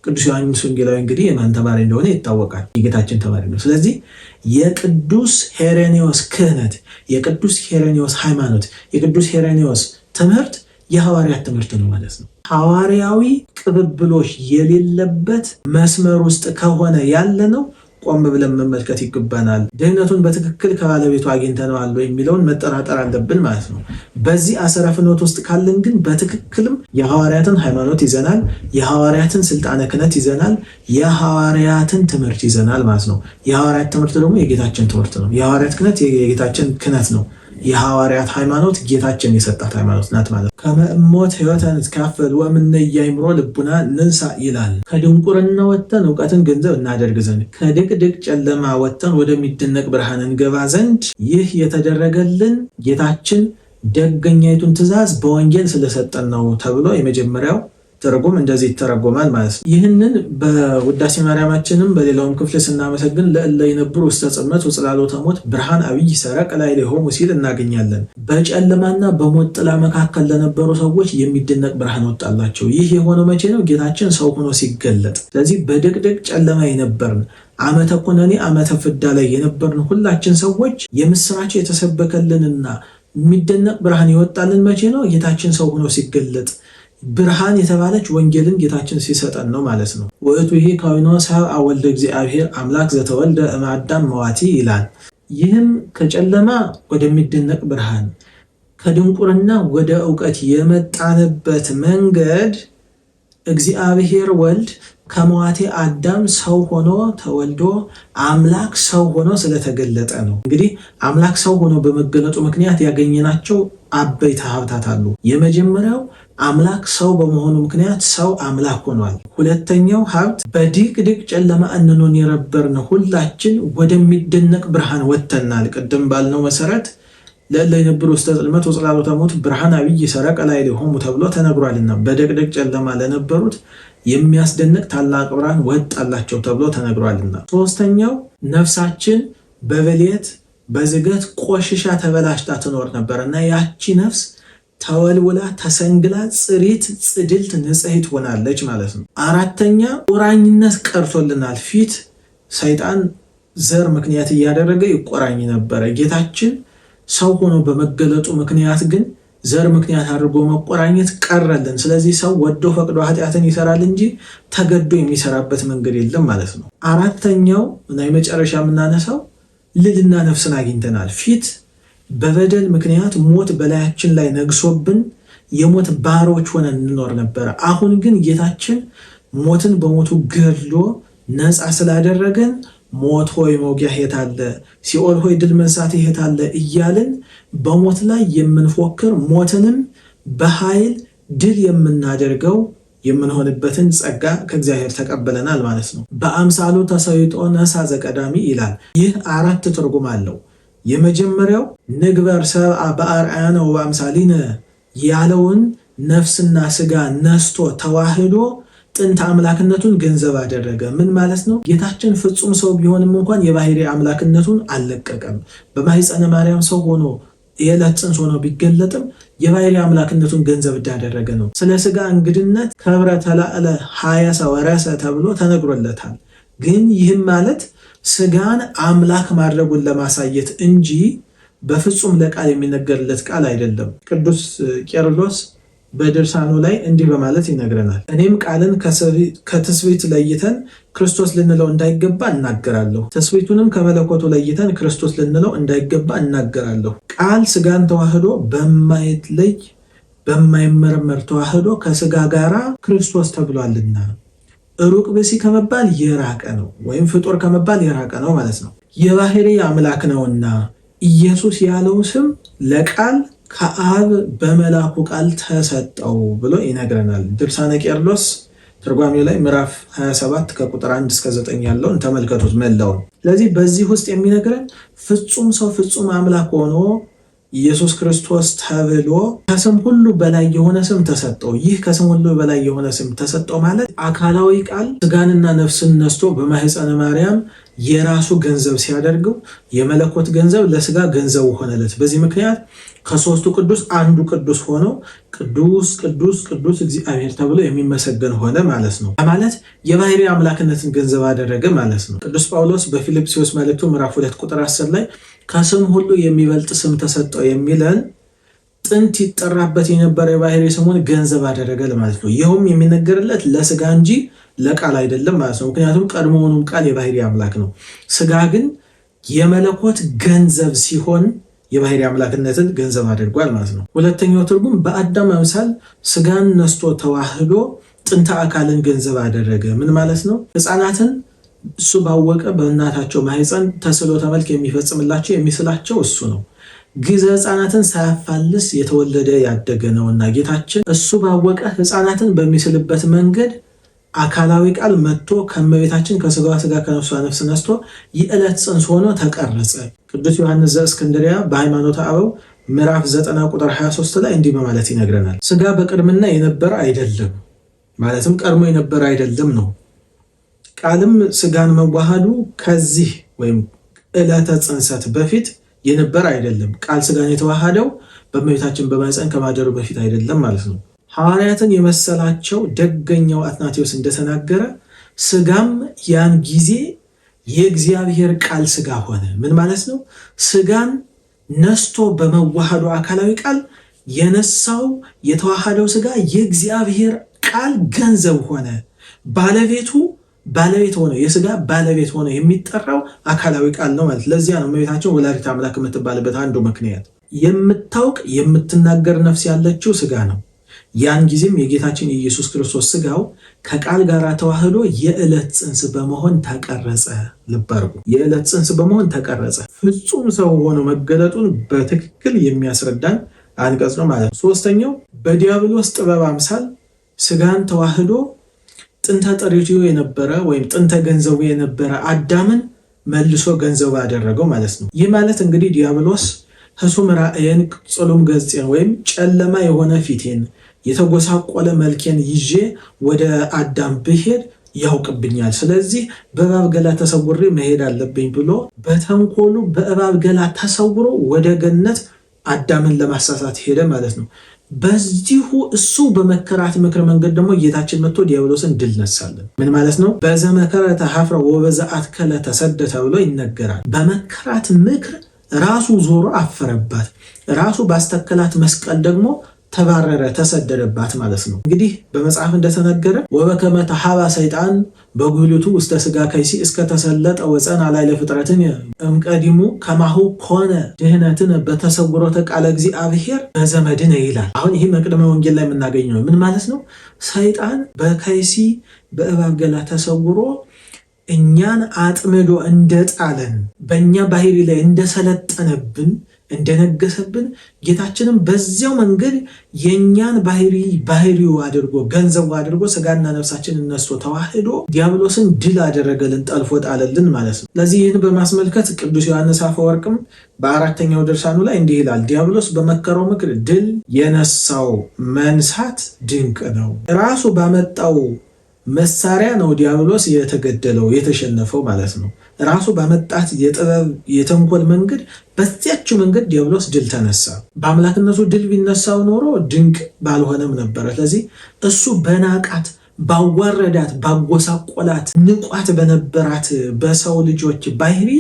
A: ቅዱስ ዮሐንስ ወንጌላዊ እንግዲህ የማን ተማሪ እንደሆነ ይታወቃል። የጌታችን ተማሪ ነው። ስለዚህ የቅዱስ ሄሬኔዎስ ክህነት፣ የቅዱስ ሄሬኔዎስ ሃይማኖት፣ የቅዱስ ሄሬኔዎስ ትምህርት የሐዋርያት ትምህርት ነው ማለት ነው። ሐዋርያዊ ቅብብሎሽ የሌለበት መስመር ውስጥ ከሆነ ያለ ነው ቆም ብለን መመልከት ይገባናል። ድህነቱን በትክክል ከባለቤቱ አግኝተነዋል የሚለውን መጠራጠር አለብን ማለት ነው። በዚህ አሰረ ፍኖት ውስጥ ካለን ግን በትክክልም የሐዋርያትን ሃይማኖት ይዘናል፣ የሐዋርያትን ስልጣነ ክህነት ይዘናል፣ የሐዋርያትን ትምህርት ይዘናል ማለት ነው። የሐዋርያት ትምህርት ደግሞ የጌታችን ትምህርት ነው። የሐዋርያት ክህነት የጌታችን ክህነት ነው። የሐዋርያት ሃይማኖት ጌታችን የሰጣት ሃይማኖት ናት ማለት ነው። ከመሞት ሕይወትን ትካፈል ወእምነ ኢያእምሮ ልቡና ንንሳ ይላል። ከድንቁርና ወጥተን እውቀትን ገንዘብ እናደርግ ዘንድ ከድቅድቅ ጨለማ ወጥተን ወደሚደነቅ ብርሃን እንገባ ዘንድ ይህ የተደረገልን ጌታችን ደገኛይቱን ትእዛዝ በወንጌል ስለሰጠን ነው ተብሎ የመጀመሪያው ትርጉም እንደዚህ ይተረጎማል ማለት ነው። ይህንን በውዳሴ ማርያማችንም በሌላውም ክፍል ስናመሰግን ለእለ ይነብሩ ውስተ ጽልመት ወጽላሎተ ሞት ብርሃን አብይ ሰረቀ ላዕሌሆሙ ሲል እናገኛለን። በጨለማና በሞት ጥላ መካከል ለነበሩ ሰዎች የሚደነቅ ብርሃን ወጣላቸው። ይህ የሆነው መቼ ነው? ጌታችን ሰው ሆኖ ሲገለጥ። ስለዚህ በድቅድቅ ጨለማ የነበርን ዓመተ ኩነኔ ዓመተ ፍዳ ላይ የነበርን ሁላችን ሰዎች የምስራች የተሰበከልንና የሚደነቅ ብርሃን ይወጣልን መቼ ነው? ጌታችን ሰው ሆኖ ሲገለጥ ብርሃን የተባለች ወንጌልን ጌታችን ሲሰጠን ነው ማለት ነው። ወእቱ ይሄ ካዊኖ ሰብአ ወልደ እግዚአብሔር አምላክ ዘተወልደ እምአዳም መዋቲ ይላል። ይህም ከጨለማ ወደሚደነቅ ብርሃን ከድንቁርና ወደ እውቀት የመጣንበት መንገድ እግዚአብሔር ወልድ ከመዋቴ አዳም ሰው ሆኖ ተወልዶ አምላክ ሰው ሆኖ ስለተገለጠ ነው። እንግዲህ አምላክ ሰው ሆኖ በመገለጡ ምክንያት ያገኘናቸው አበይት ሀብታት አሉ። የመጀመሪያው አምላክ ሰው በመሆኑ ምክንያት ሰው አምላክ ሆኗል። ሁለተኛው ሀብት በድቅድቅ ጨለማ እንኖር የነበርን ሁላችን ወደሚደነቅ ብርሃን ወጥተናል። ቅድም ባልነው መሰረት ለእለ ይነብሩ ውስተ ጽልመት ወጽላሎተ ሞት ብርሃን አብይ ሰረቀ ላዕሌሆሙ ተብሎ ተነግሯልና በደቅደቅ ጨለማ ለነበሩት የሚያስደንቅ ታላቅ ብርሃን ወጣላቸው ተብሎ ተነግሯልና። ሶስተኛው ነፍሳችን በብልየት በዝገት ቆሽሻ ተበላሽታ ትኖር ነበርና ያቺ ነፍስ ተወልውላ ተሰንግላ ጽሪት ጽድልት ንጽሕት ሆናለች ማለት ነው። አራተኛ ቁራኝነት ቀርቶልናል። ፊት ሰይጣን ዘር ምክንያት እያደረገ ይቆራኝ ነበረ። ጌታችን ሰው ሆኖ በመገለጡ ምክንያት ግን ዘር ምክንያት አድርጎ መቆራኘት ቀረልን። ስለዚህ ሰው ወዶ ፈቅዶ ኃጢአትን ይሰራል እንጂ ተገዶ የሚሰራበት መንገድ የለም ማለት ነው። አራተኛው እና የመጨረሻ የምናነሳው ልዕልና ነፍስን አግኝተናል። ፊት በበደል ምክንያት ሞት በላያችን ላይ ነግሶብን የሞት ባሮች ሆነን እንኖር ነበረ። አሁን ግን ጌታችን ሞትን በሞቱ ገድሎ ነፃ ስላደረገን ሞት ሆይ መውጊያህ የት አለ፣ ሲኦል ሆይ ድል መንሳትህ የት አለ እያልን በሞት ላይ የምንፎክር ሞትንም በኃይል ድል የምናደርገው የምንሆንበትን ጸጋ ከእግዚአብሔር ተቀበለናል ማለት ነው። በአምሳሉ ተሰይጦ ነሳ ዘቀዳሚ ይላል። ይህ 4 ትርጉም አለው። የመጀመሪያው ንግበር ሰብአ በአርአያነ ወበአምሳሊነ ያለውን ነፍስና ስጋ ነስቶ ተዋህዶ ጥንተ አምላክነቱን ገንዘብ አደረገ። ምን ማለት ነው? ጌታችን ፍጹም ሰው ቢሆንም እንኳን የባህሪ አምላክነቱን አልለቀቀም። በማኅፀነ ማርያም ሰው ሆኖ የዕለት ጽንስ ሆኖ ቢገለጥም የባህሪ አምላክነቱን ገንዘብ እንዳደረገ ነው። ስለ ስጋ እንግድነት ከብረ ተላዕለ ሀየሰ ወረሰ ተብሎ ተነግሮለታል። ግን ይህም ማለት ስጋን አምላክ ማድረጉን ለማሳየት እንጂ በፍጹም ለቃል የሚነገርለት ቃል አይደለም። ቅዱስ ቄርሎስ በድርሳኑ ላይ እንዲህ በማለት ይነግረናል። እኔም ቃልን ከትስብእት ለይተን ክርስቶስ ልንለው እንዳይገባ እናገራለሁ፣ ትስብእቱንም ከመለኮቱ ለይተን ክርስቶስ ልንለው እንዳይገባ እናገራለሁ። ቃል ስጋን ተዋህዶ በማይለይ በማይመረመር ተዋህዶ ከስጋ ጋራ ክርስቶስ ተብሏልና ሩቅ ብእሲ ከመባል የራቀ ነው፣ ወይም ፍጡር ከመባል የራቀ ነው ማለት ነው። የባህሪ አምላክ ነውና ኢየሱስ ያለው ስም ለቃል ከአብ በመላኩ ቃል ተሰጠው ብሎ ይነግረናል። ድርሳነ ቄርሎስ ትርጓሜው ላይ ምዕራፍ 27 ከቁጥር 1 እስከ 9 ያለውን ተመልከቱት መላውን። ስለዚህ በዚህ ውስጥ የሚነግረን ፍጹም ሰው ፍጹም አምላክ ሆኖ ኢየሱስ ክርስቶስ ተብሎ ከስም ሁሉ በላይ የሆነ ስም ተሰጠው። ይህ ከስም ሁሉ በላይ የሆነ ስም ተሰጠው ማለት አካላዊ ቃል ስጋንና ነፍስን ነስቶ በማኅፀነ ማርያም የራሱ ገንዘብ ሲያደርገው የመለኮት ገንዘብ ለስጋ ገንዘቡ ሆነለት። በዚህ ምክንያት ከሶስቱ ቅዱስ አንዱ ቅዱስ ሆኖ ቅዱስ ቅዱስ ቅዱስ እግዚአብሔር ተብሎ የሚመሰገን ሆነ ማለት ነው። ማለት የባህሪ አምላክነትን ገንዘብ አደረገ ማለት ነው። ቅዱስ ጳውሎስ በፊልጵስዩስ መልእክቱ ምዕራፍ 2 ቁጥር 10 ላይ ከስም ሁሉ የሚበልጥ ስም ተሰጠው የሚለን ጥንት ይጠራበት የነበረ የባህሪ ስሙን ገንዘብ አደረገ ለማለት ነው። ይኸውም የሚነገርለት ለስጋ እንጂ ለቃል አይደለም ማለት ነው። ምክንያቱም ቀድሞውኑም ቃል የባህሪ አምላክ ነው። ስጋ ግን የመለኮት ገንዘብ ሲሆን የባህሪ አምላክነትን ገንዘብ አድርጓል ማለት ነው። ሁለተኛው ትርጉም በአዳም አምሳል ስጋን ነስቶ ተዋህዶ ጥንተ አካልን ገንዘብ አደረገ። ምን ማለት ነው? ሕፃናትን እሱ ባወቀ በእናታቸው ማኅፀን ተስሎተ መልክ የሚፈጽምላቸው የሚስላቸው እሱ ነው። ግዘ ሕፃናትን ሳያፋልስ የተወለደ ያደገ ነውና ጌታችን እሱ ባወቀ ሕፃናትን በሚስልበት መንገድ አካላዊ ቃል መጥቶ ከእመቤታችን ከስጋዋ ስጋ ከነፍሷ ነፍስ ነስቶ የዕለት ጽንስ ሆኖ ተቀረጸ። ቅዱስ ዮሐንስ ዘእስክንድርያ በሃይማኖተ አበው ምዕራፍ 9 ቁጥር 23 ላይ እንዲህ በማለት ይነግረናል። ስጋ በቅድምና የነበረ አይደለም፣ ማለትም ቀድሞ የነበረ አይደለም ነው። ቃልም ስጋን መዋሃዱ ከዚህ ወይም ዕለተ ጽንሰት በፊት የነበረ አይደለም። ቃል ስጋን የተዋሃደው በእመቤታችን በማኅፀን ከማደሩ በፊት አይደለም ማለት ነው። ሐዋርያትን የመሰላቸው ደገኛው አትናቴዎስ እንደተናገረ ስጋም ያን ጊዜ የእግዚአብሔር ቃል ስጋ ሆነ። ምን ማለት ነው? ስጋን ነስቶ በመዋሃዱ አካላዊ ቃል የነሳው የተዋሃደው ስጋ የእግዚአብሔር ቃል ገንዘብ ሆነ። ባለቤት ሆነ፣ የስጋ ባለቤት ሆነ የሚጠራው አካላዊ ቃል ነው ማለት። ለዚያ ነው እመቤታችን ወላዲተ አምላክ የምትባልበት አንዱ ምክንያት። የምታውቅ የምትናገር ነፍስ ያለችው ስጋ ነው። ያን ጊዜም የጌታችን የኢየሱስ ክርስቶስ ስጋው ከቃል ጋር ተዋህዶ የዕለት ጽንስ በመሆን ተቀረጸ። ልብ አድርጉ፣ የዕለት ጽንስ በመሆን ተቀረጸ። ፍጹም ሰው ሆኖ መገለጡን በትክክል የሚያስረዳን አንቀጽ ነው ማለት ነው። ሶስተኛው በዲያብሎስ ጥበብ አምሳል ስጋን ተዋህዶ ጥንተ ጠሪው የነበረ ወይም ጥንተ ገንዘቡ የነበረ አዳምን መልሶ ገንዘቡ ያደረገው ማለት ነው። ይህ ማለት እንግዲህ ዲያብሎስ ህሱም ራእየን ጽሉም ገጽን ወይም ጨለማ የሆነ ፊቴን የተጎሳቆለ መልኬን ይዤ ወደ አዳም ብሄድ ያውቅብኛል። ስለዚህ በእባብ ገላ ተሰውሬ መሄድ አለብኝ ብሎ በተንኮሉ በእባብ ገላ ተሰውሮ ወደ ገነት አዳምን ለማሳሳት ሄደ ማለት ነው። በዚሁ እሱ በመከራት ምክር መንገድ ደግሞ ጌታችን መጥቶ ዲያብሎስን ድል ነሳለን። ምን ማለት ነው? በዘመከረ ተሐፍረ ወበዘአት ከለ ተሰደ ተብሎ ይነገራል። በመከራት ምክር ራሱ ዞሮ አፈረባት፣ ራሱ ባስተከላት መስቀል ደግሞ ተባረረ፣ ተሰደደባት ማለት ነው። እንግዲህ በመጽሐፍ እንደተነገረ ወበከመ ተሐባ ሰይጣን በጉልቱ ውስተ ስጋ ከይሲ እስከ ተሰለጠ ወፀን አላይ ለፍጥረትን እምቀዲሙ ከማሁ ኮነ ድህነትን በተሰውሮተ ቃለ እግዚአብሔር በዘመድነ ይላል። አሁን ይህ መቅደመ ወንጌል ላይ የምናገኘው ምን ማለት ነው? ሰይጣን በከይሲ በእባብ ገላ ተሰውሮ እኛን አጥምዶ እንደጣለን በእኛ ባህሪ ላይ እንደሰለጠነብን እንደነገሰብን ጌታችንም በዚያው መንገድ የኛን ባህሪው አድርጎ ገንዘቡ አድርጎ ስጋና ነፍሳችን እነስቶ ተዋህዶ ዲያብሎስን ድል አደረገልን፣ ጠልፎ ጣለልን ማለት ነው። ስለዚህ ይህን በማስመልከት ቅዱስ ዮሐንስ አፈወርቅም በአራተኛው ድርሳኑ ላይ እንዲህ ይላል። ዲያብሎስ በመከረው ምክር ድል የነሳው መንሳት ድንቅ ነው። ራሱ ባመጣው መሳሪያ ነው ዲያብሎስ የተገደለው የተሸነፈው ማለት ነው። ራሱ ባመጣት የጥበብ የተንኮል መንገድ በዚያችው መንገድ ዲያብሎስ ድል ተነሳ። በአምላክነቱ ድል ቢነሳው ኖሮ ድንቅ ባልሆነም ነበረ። ስለዚህ እሱ በናቃት ባዋረዳት ባጎሳቆላት ንቋት በነበራት በሰው ልጆች ባህሪ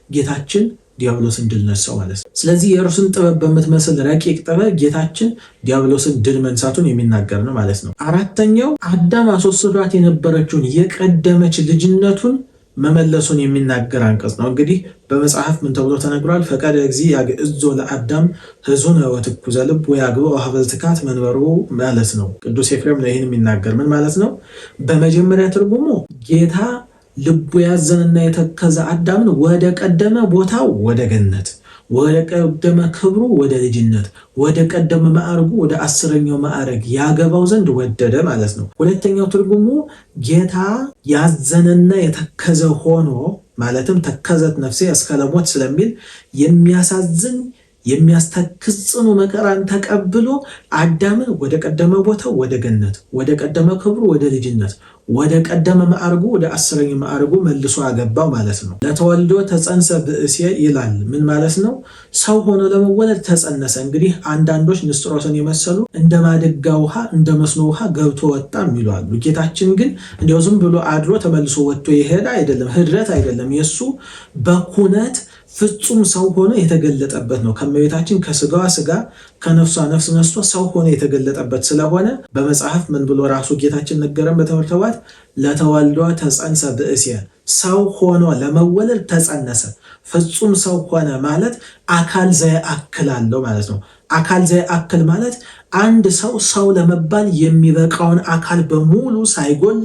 A: ጌታችን ዲያብሎስን ድል ነሳው ማለት ነው። ስለዚህ የእርሱን ጥበብ በምትመስል ረቂቅ ጥበብ ጌታችን ዲያብሎስን ድል መንሳቱን የሚናገር ነው ማለት ነው። አራተኛው አዳም አስወስዷት የነበረችውን የቀደመች ልጅነቱን መመለሱን የሚናገር አንቀጽ ነው። እንግዲህ በመጽሐፍ ምን ተብሎ ተነግሯል? ፈቀደ እግዚእ ያግዕዞ ለአዳም ሕዙነ ወትኩዘ ልብ ወያግብኦ ኀበ ትካት መንበሩ ማለት ነው። ቅዱስ ኤፍሬም ይህን የሚናገር ምን ማለት ነው? በመጀመሪያ ትርጉሙ ጌታ ልቡ ያዘንና የተከዘ አዳምን ወደ ቀደመ ቦታው ወደ ገነት፣ ወደ ቀደመ ክብሩ ወደ ልጅነት፣ ወደ ቀደመ ማዕረጉ ወደ 10ኛው ማዕረግ ያገባው ዘንድ ወደደ ማለት ነው። ሁለተኛው ትርጉሙ ጌታ ያዘነና የተከዘ ሆኖ ማለትም ተከዘት ነፍሴ እስከ ለሞት ስለሚል የሚያሳዝን የሚያስተክዝ ጽኑ መከራን ተቀብሎ አዳምን ወደ ቀደመ ቦታው ወደ ገነት፣ ወደ ቀደመ ክብሩ ወደ ልጅነት፣ ወደ ቀደመ ማዕረጉ ወደ 10ኛው ማዕረጉ መልሶ አገባው ማለት ነው። ለተወልዶ ተጸንሰ ብእሴ ይላል። ምን ማለት ነው? ሰው ሆኖ ለመወለድ ተጸነሰ። እንግዲህ አንዳንዶች ንስጥሮስን የመሰሉ እንደ ማድጋ ውሃ እንደ መስኖ ውሃ ገብቶ ወጣ ይላሉ። ጌታችን ግን እንዲያው ዝም ብሎ አድሮ ተመልሶ ወጥቶ የሄደ አይደለም፣ ህድረት አይደለም። የሱ በኩነት ፍጹም ሰው ሆኖ የተገለጠበት ነው። ከመቤታችን ከስጋዋ ስጋ ከነፍሷ ነፍስ ነስቶ ሰው ሆኖ የተገለጠበት ስለሆነ በመጽሐፍ ምን ብሎ ራሱ ጌታችን ነገረን በትምህርተ ኅቡዓት ለተወልዶ ተጸንሰ ብእሴ፣ ሰው ሆኖ ለመወለድ ተጸነሰ። ፍጹም ሰው ሆነ ማለት አካል ዘየአክል አለው ማለት ነው። አካል ዘየአክል ማለት አንድ ሰው ለመባል የሚበቃውን አካል በሙሉ ሳይጎል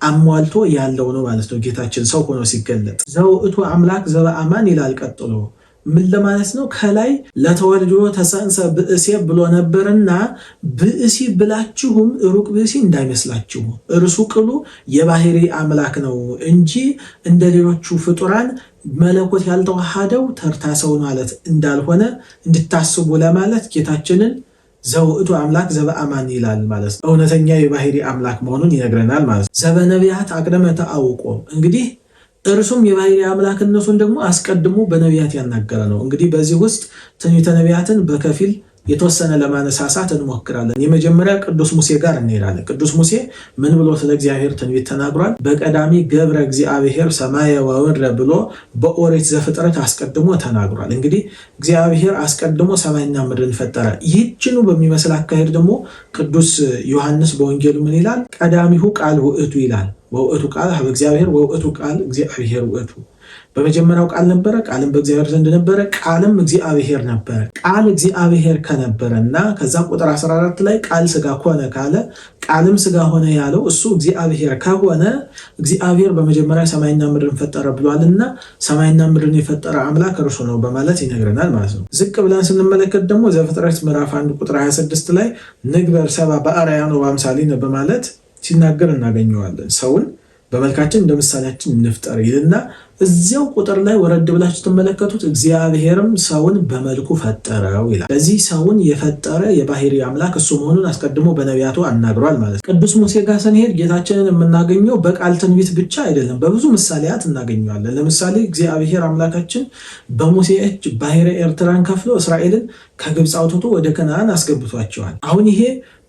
A: አሟልቶ ያለው ነው ማለት ነው። ጌታችን ሰው ሆኖ ሲገለጥ ዘውእቱ አምላክ ዘበአማን ይላል ቀጥሎ። ምን ለማለት ነው? ከላይ ለተወልዶ ተጸንሰ ብእሴ ብሎ ነበርና ብእሲ ብላችሁም ሩቅ ብእሲ እንዳይመስላችሁ፣ እርሱ ቅሉ የባህሪ አምላክ ነው እንጂ እንደ ሌሎቹ ፍጡራን መለኮት ያልተዋሃደው ተርታ ሰው ማለት እንዳልሆነ እንድታስቡ ለማለት ጌታችንን ዘውእቱ አምላክ ዘበአማን ይላል ማለት ነው። እውነተኛ የባህሪ አምላክ መሆኑን ይነግረናል ማለት ነው። ዘበነቢያት አቅደመ ተአውቆ፣ እንግዲህ እርሱም የባህሪ አምላክነቱን ደግሞ አስቀድሞ በነቢያት ያናገረ ነው። እንግዲህ በዚህ ውስጥ ትንቢተ ነቢያትን በከፊል የተወሰነ ለማነሳሳት እንሞክራለን። የመጀመሪያ ቅዱስ ሙሴ ጋር እንሄዳለን። ቅዱስ ሙሴ ምን ብሎ ስለ እግዚአብሔር ትንቢት ተናግሯል? በቀዳሚ ገብረ እግዚአብሔር ሰማየ ወምድረ ብሎ በኦሪት ዘፍጥረት አስቀድሞ ተናግሯል። እንግዲህ እግዚአብሔር አስቀድሞ ሰማይና ምድርን ፈጠረ። ይህችኑ በሚመስል አካሄድ ደግሞ ቅዱስ ዮሐንስ በወንጌሉ ምን ይላል? ቀዳሚሁ ቃል ውእቱ ይላል። ወውእቱ ቃል ሀበ እግዚአብሔር ወውእቱ ቃል እግዚአብሔር ውእቱ። በመጀመሪያው ቃል ነበረ፣ ቃልም በእግዚአብሔር ዘንድ ነበረ፣ ቃልም እግዚአብሔር ነበረ። ቃል እግዚአብሔር ከነበረና ከዛ ቁጥር 14 ላይ ቃል ስጋ ሆነ ካለ ቃልም ስጋ ሆነ ያለው እሱ እግዚአብሔር ከሆነ እግዚአብሔር በመጀመሪያ ሰማይና ምድርን ፈጠረ ብሏልና ሰማይና ምድርን የፈጠረ አምላክ እርሱ ነው በማለት ይነግረናል ማለት ነው። ዝቅ ብለን ስንመለከት ደግሞ ዘፍጥረት ምዕራፍ 1 ቁጥር 26 ላይ ንግበር ሰብአ በአርአያነ ወበአምሳሊነ በማለት ሲናገር እናገኘዋለን። ሰውን በመልካችን እንደ ምሳሌያችን እንፍጠር ይልና እዚያው ቁጥር ላይ ወረድ ብላችሁ ተመለከቱት። እግዚአብሔርም ሰውን በመልኩ ፈጠረው ይላል። ለዚህ ሰውን የፈጠረ የባህሪ አምላክ እሱ መሆኑን አስቀድሞ በነቢያቱ አናግሯል ማለት ነው። ቅዱስ ሙሴ ጋር ስንሄድ ጌታችንን የምናገኘው በቃል ትንቢት ብቻ አይደለም፣ በብዙ ምሳሌያት እናገኘዋለን። ለምሳሌ እግዚአብሔር አምላካችን በሙሴ እጅ ባህረ ኤርትራን ከፍሎ እስራኤልን ከግብፅ አውጥቶ ወደ ከነዓን አስገብቷቸዋል። አሁን ይሄ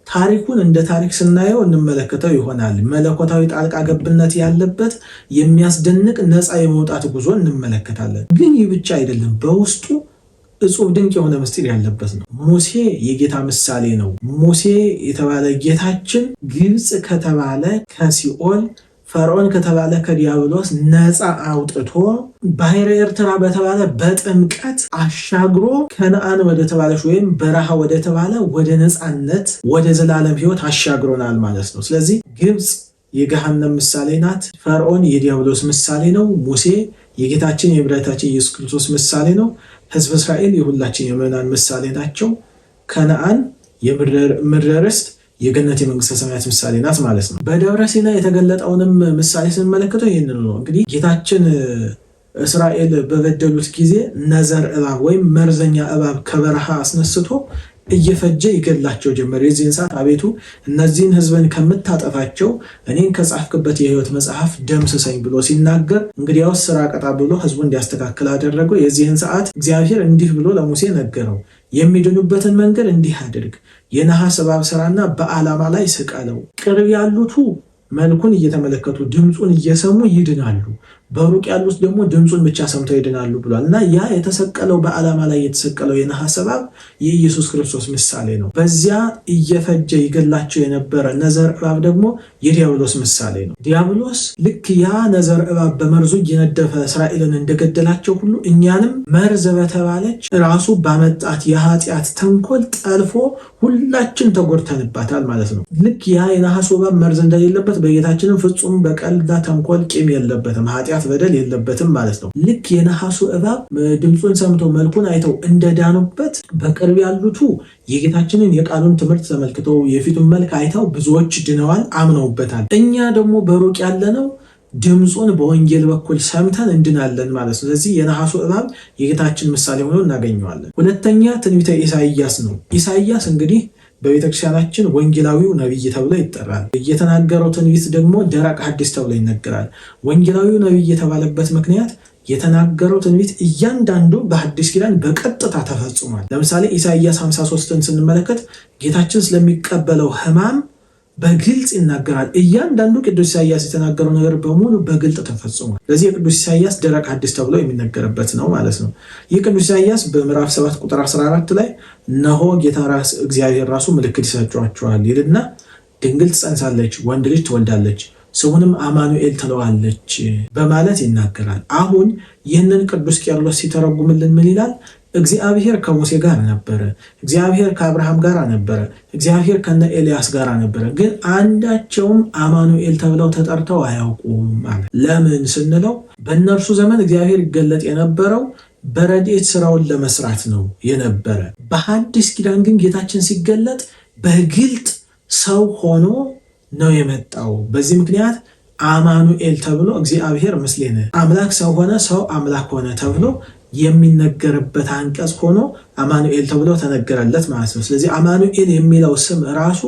A: ታሪኩን እንደ ታሪክ ስናየው እንመለከተው ይሆናል። መለኮታዊ ጣልቃ ገብነት ያለበት የሚያስደንቅ ነፃ የመውጣት ጉዞ እንመለከታለን። ግን ይህ ብቻ አይደለም፣ በውስጡ እጹብ ድንቅ የሆነ ምስጢር ያለበት ነው። ሙሴ የጌታ ምሳሌ ነው። ሙሴ የተባለ ጌታችን ግብፅ ከተባለ ከሲኦል፣ ፈርዖን ከተባለ ከዲያብሎስ ነፃ አውጥቶ ባህረ ኤርትራ በተባለ በጥምቀት አሻግሮ ከነዓን ወደ ተባለች ወይም በረሃ ወደ ተባለ ወደ ነፃነት ወደ ዘላለም ሕይወት አሻግሮናል ማለት ነው። ስለዚህ ግብፅ የገሃነም ምሳሌ ናት። ፈርዖን የዲያብሎስ ምሳሌ ነው። ሙሴ የጌታችን የመድኃኒታችን ኢየሱስ ክርስቶስ ምሳሌ ነው። ሕዝብ እስራኤል የሁላችን የምዕመናን ምሳሌ ናቸው። ከነዓን የምድረ ርስት የገነት የመንግስተ ሰማያት ምሳሌ ናት ማለት ነው። በደብረ ሲና የተገለጠውንም ምሳሌ ስንመለከተው ይህንን ነው። እንግዲህ ጌታችን እስራኤል በበደሉት ጊዜ ነዘር እባብ ወይም መርዘኛ እባብ ከበረሃ አስነስቶ እየፈጀ ይገላቸው ጀመር። የዚህን ሰዓት አቤቱ እነዚህን ህዝብን ከምታጠፋቸው እኔን ከጻፍክበት የህይወት መጽሐፍ ደምስሰኝ ብሎ ሲናገር እንግዲያውስ ስራ ቀጣ ብሎ ህዝቡ እንዲያስተካክል አደረገው። የዚህን ሰዓት እግዚአብሔር እንዲህ ብሎ ለሙሴ ነገረው፣ የሚድኑበትን መንገድ እንዲህ አድርግ፣ የነሐስ እባብ ስራና በዓላማ ላይ ስቀለው። ቅርብ ያሉቱ መልኩን እየተመለከቱ ድምፁን እየሰሙ ይድናሉ፣ በሩቅ ያሉት ደግሞ ድምፁን ብቻ ሰምተው ይድናሉ ብሏል። እና ያ የተሰቀለው በዓላማ ላይ የተሰቀለው የነሐስ እባብ የኢየሱስ ክርስቶስ ምሳሌ ነው። በዚያ እየፈጀ ይገላቸው የነበረ ነዘር እባብ ደግሞ የዲያብሎስ ምሳሌ ነው። ዲያብሎስ ልክ ያ ነዘር እባብ በመርዙ እየነደፈ እስራኤልን እንደገደላቸው ሁሉ እኛንም መርዝ በተባለች ራሱ ባመጣት የኃጢአት ተንኮል ጠልፎ ሁላችን ተጎድተንባታል ማለት ነው። ልክ ያ የነሐሱ እባብ መርዝ እንደሌለበት በጌታችንም ፍጹም በቀልና ተንኮል ቂም የለበትም፣ ኃጢአት በደል የለበትም ማለት ነው። ልክ የነሐሱ እባብ ድምፁን ሰምተው መልኩን አይተው እንደዳኑበት በቅርብ ያሉቱ የጌታችንን የቃሉን ትምህርት ተመልክተው የፊቱን መልክ አይተው ብዙዎች ድነዋል፣ አምነውበታል። እኛ ደግሞ በሩቅ ያለነው ድምፁን በወንጌል በኩል ሰምተን እንድናለን ማለት ነው። ስለዚህ የነሐሱ እባብ የጌታችን ምሳሌ ሆኖ እናገኘዋለን። ሁለተኛ ትንቢተ ኢሳይያስ ነው። ኢሳይያስ እንግዲህ በቤተክርስቲያናችን ወንጌላዊው ነቢይ ተብሎ ይጠራል። የተናገረው ትንቢት ደግሞ ደረቅ ሐዲስ ተብሎ ይነገራል። ወንጌላዊው ነቢይ የተባለበት ምክንያት የተናገረው ትንቢት እያንዳንዱ በሐዲስ ኪዳን በቀጥታ ተፈጽሟል። ለምሳሌ ኢሳይያስ 53ን ስንመለከት ጌታችን ስለሚቀበለው ሕማም በግልጽ ይናገራል። እያንዳንዱ ቅዱስ ኢሳይያስ የተናገረው ነገር በሙሉ በግልጽ ተፈጽሟል። ለዚህ የቅዱስ ኢሳይያስ ደረቅ ሐዲስ ተብሎ የሚነገርበት ነው ማለት ነው። ይህ ቅዱስ ኢሳይያስ በምዕራፍ 7 ቁጥር 14 ላይ እነሆ ጌታ እግዚአብሔር ራሱ ምልክት ይሰጧቸዋል ይልና ድንግል ትጸንሳለች፣ ወንድ ልጅ ትወልዳለች፣ ስሙንም አማኑኤል ትለዋለች በማለት ይናገራል። አሁን ይህንን ቅዱስ ቄርሎስ ሲተረጉምልን ምን ይላል? እግዚአብሔር ከሙሴ ጋር ነበረ፣ እግዚአብሔር ከአብርሃም ጋር ነበረ፣ እግዚአብሔር ከነ ኤልያስ ጋር ነበረ፣ ግን አንዳቸውም አማኑኤል ተብለው ተጠርተው አያውቁም ማለት። ለምን ስንለው በእነርሱ ዘመን እግዚአብሔር ይገለጥ የነበረው በረድኤት ስራውን ለመስራት ነው የነበረ። በሐዲስ ኪዳን ግን ጌታችን ሲገለጥ በግልጥ ሰው ሆኖ ነው የመጣው። በዚህ ምክንያት አማኑኤል ተብሎ እግዚአብሔር ምስሌነ አምላክ ሰው ሆነ፣ ሰው አምላክ ሆነ ተብሎ የሚነገርበት አንቀጽ ሆኖ አማኑኤል ተብሎ ተነገረለት ማለት ነው። ስለዚህ አማኑኤል የሚለው ስም ራሱ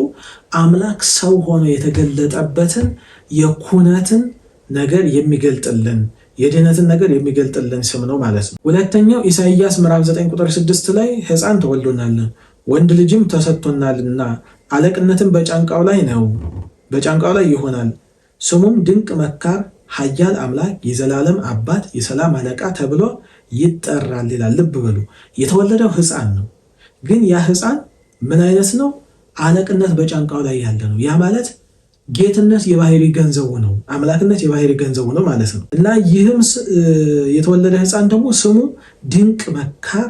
A: አምላክ ሰው ሆኖ የተገለጠበትን የኩነትን ነገር የሚገልጥልን የድህነትን ነገር የሚገልጥልን ስም ነው ማለት ነው። ሁለተኛው ኢሳይያስ ምዕራፍ 9 ቁጥር 6 ላይ ሕፃን ተወልዶናልና ወንድ ልጅም ተሰጥቶናልና አለቅነትም በጫንቃው ላይ ነው፣ በጫንቃው ላይ ይሆናል፣ ስሙም ድንቅ መካር፣ ኃያል አምላክ፣ የዘላለም አባት፣ የሰላም አለቃ ተብሎ ይጠራል ይላል። ልብ በሉ፣ የተወለደው ሕፃን ነው። ግን ያ ሕፃን ምን አይነት ነው? አለቅነት በጫንቃው ላይ ያለ ነው። ያ ማለት ጌትነት የባህሪ ገንዘቡ ነው፣ አምላክነት የባህሪ ገንዘቡ ነው ማለት ነው። እና ይህም የተወለደ ሕፃን ደግሞ ስሙ ድንቅ መካር፣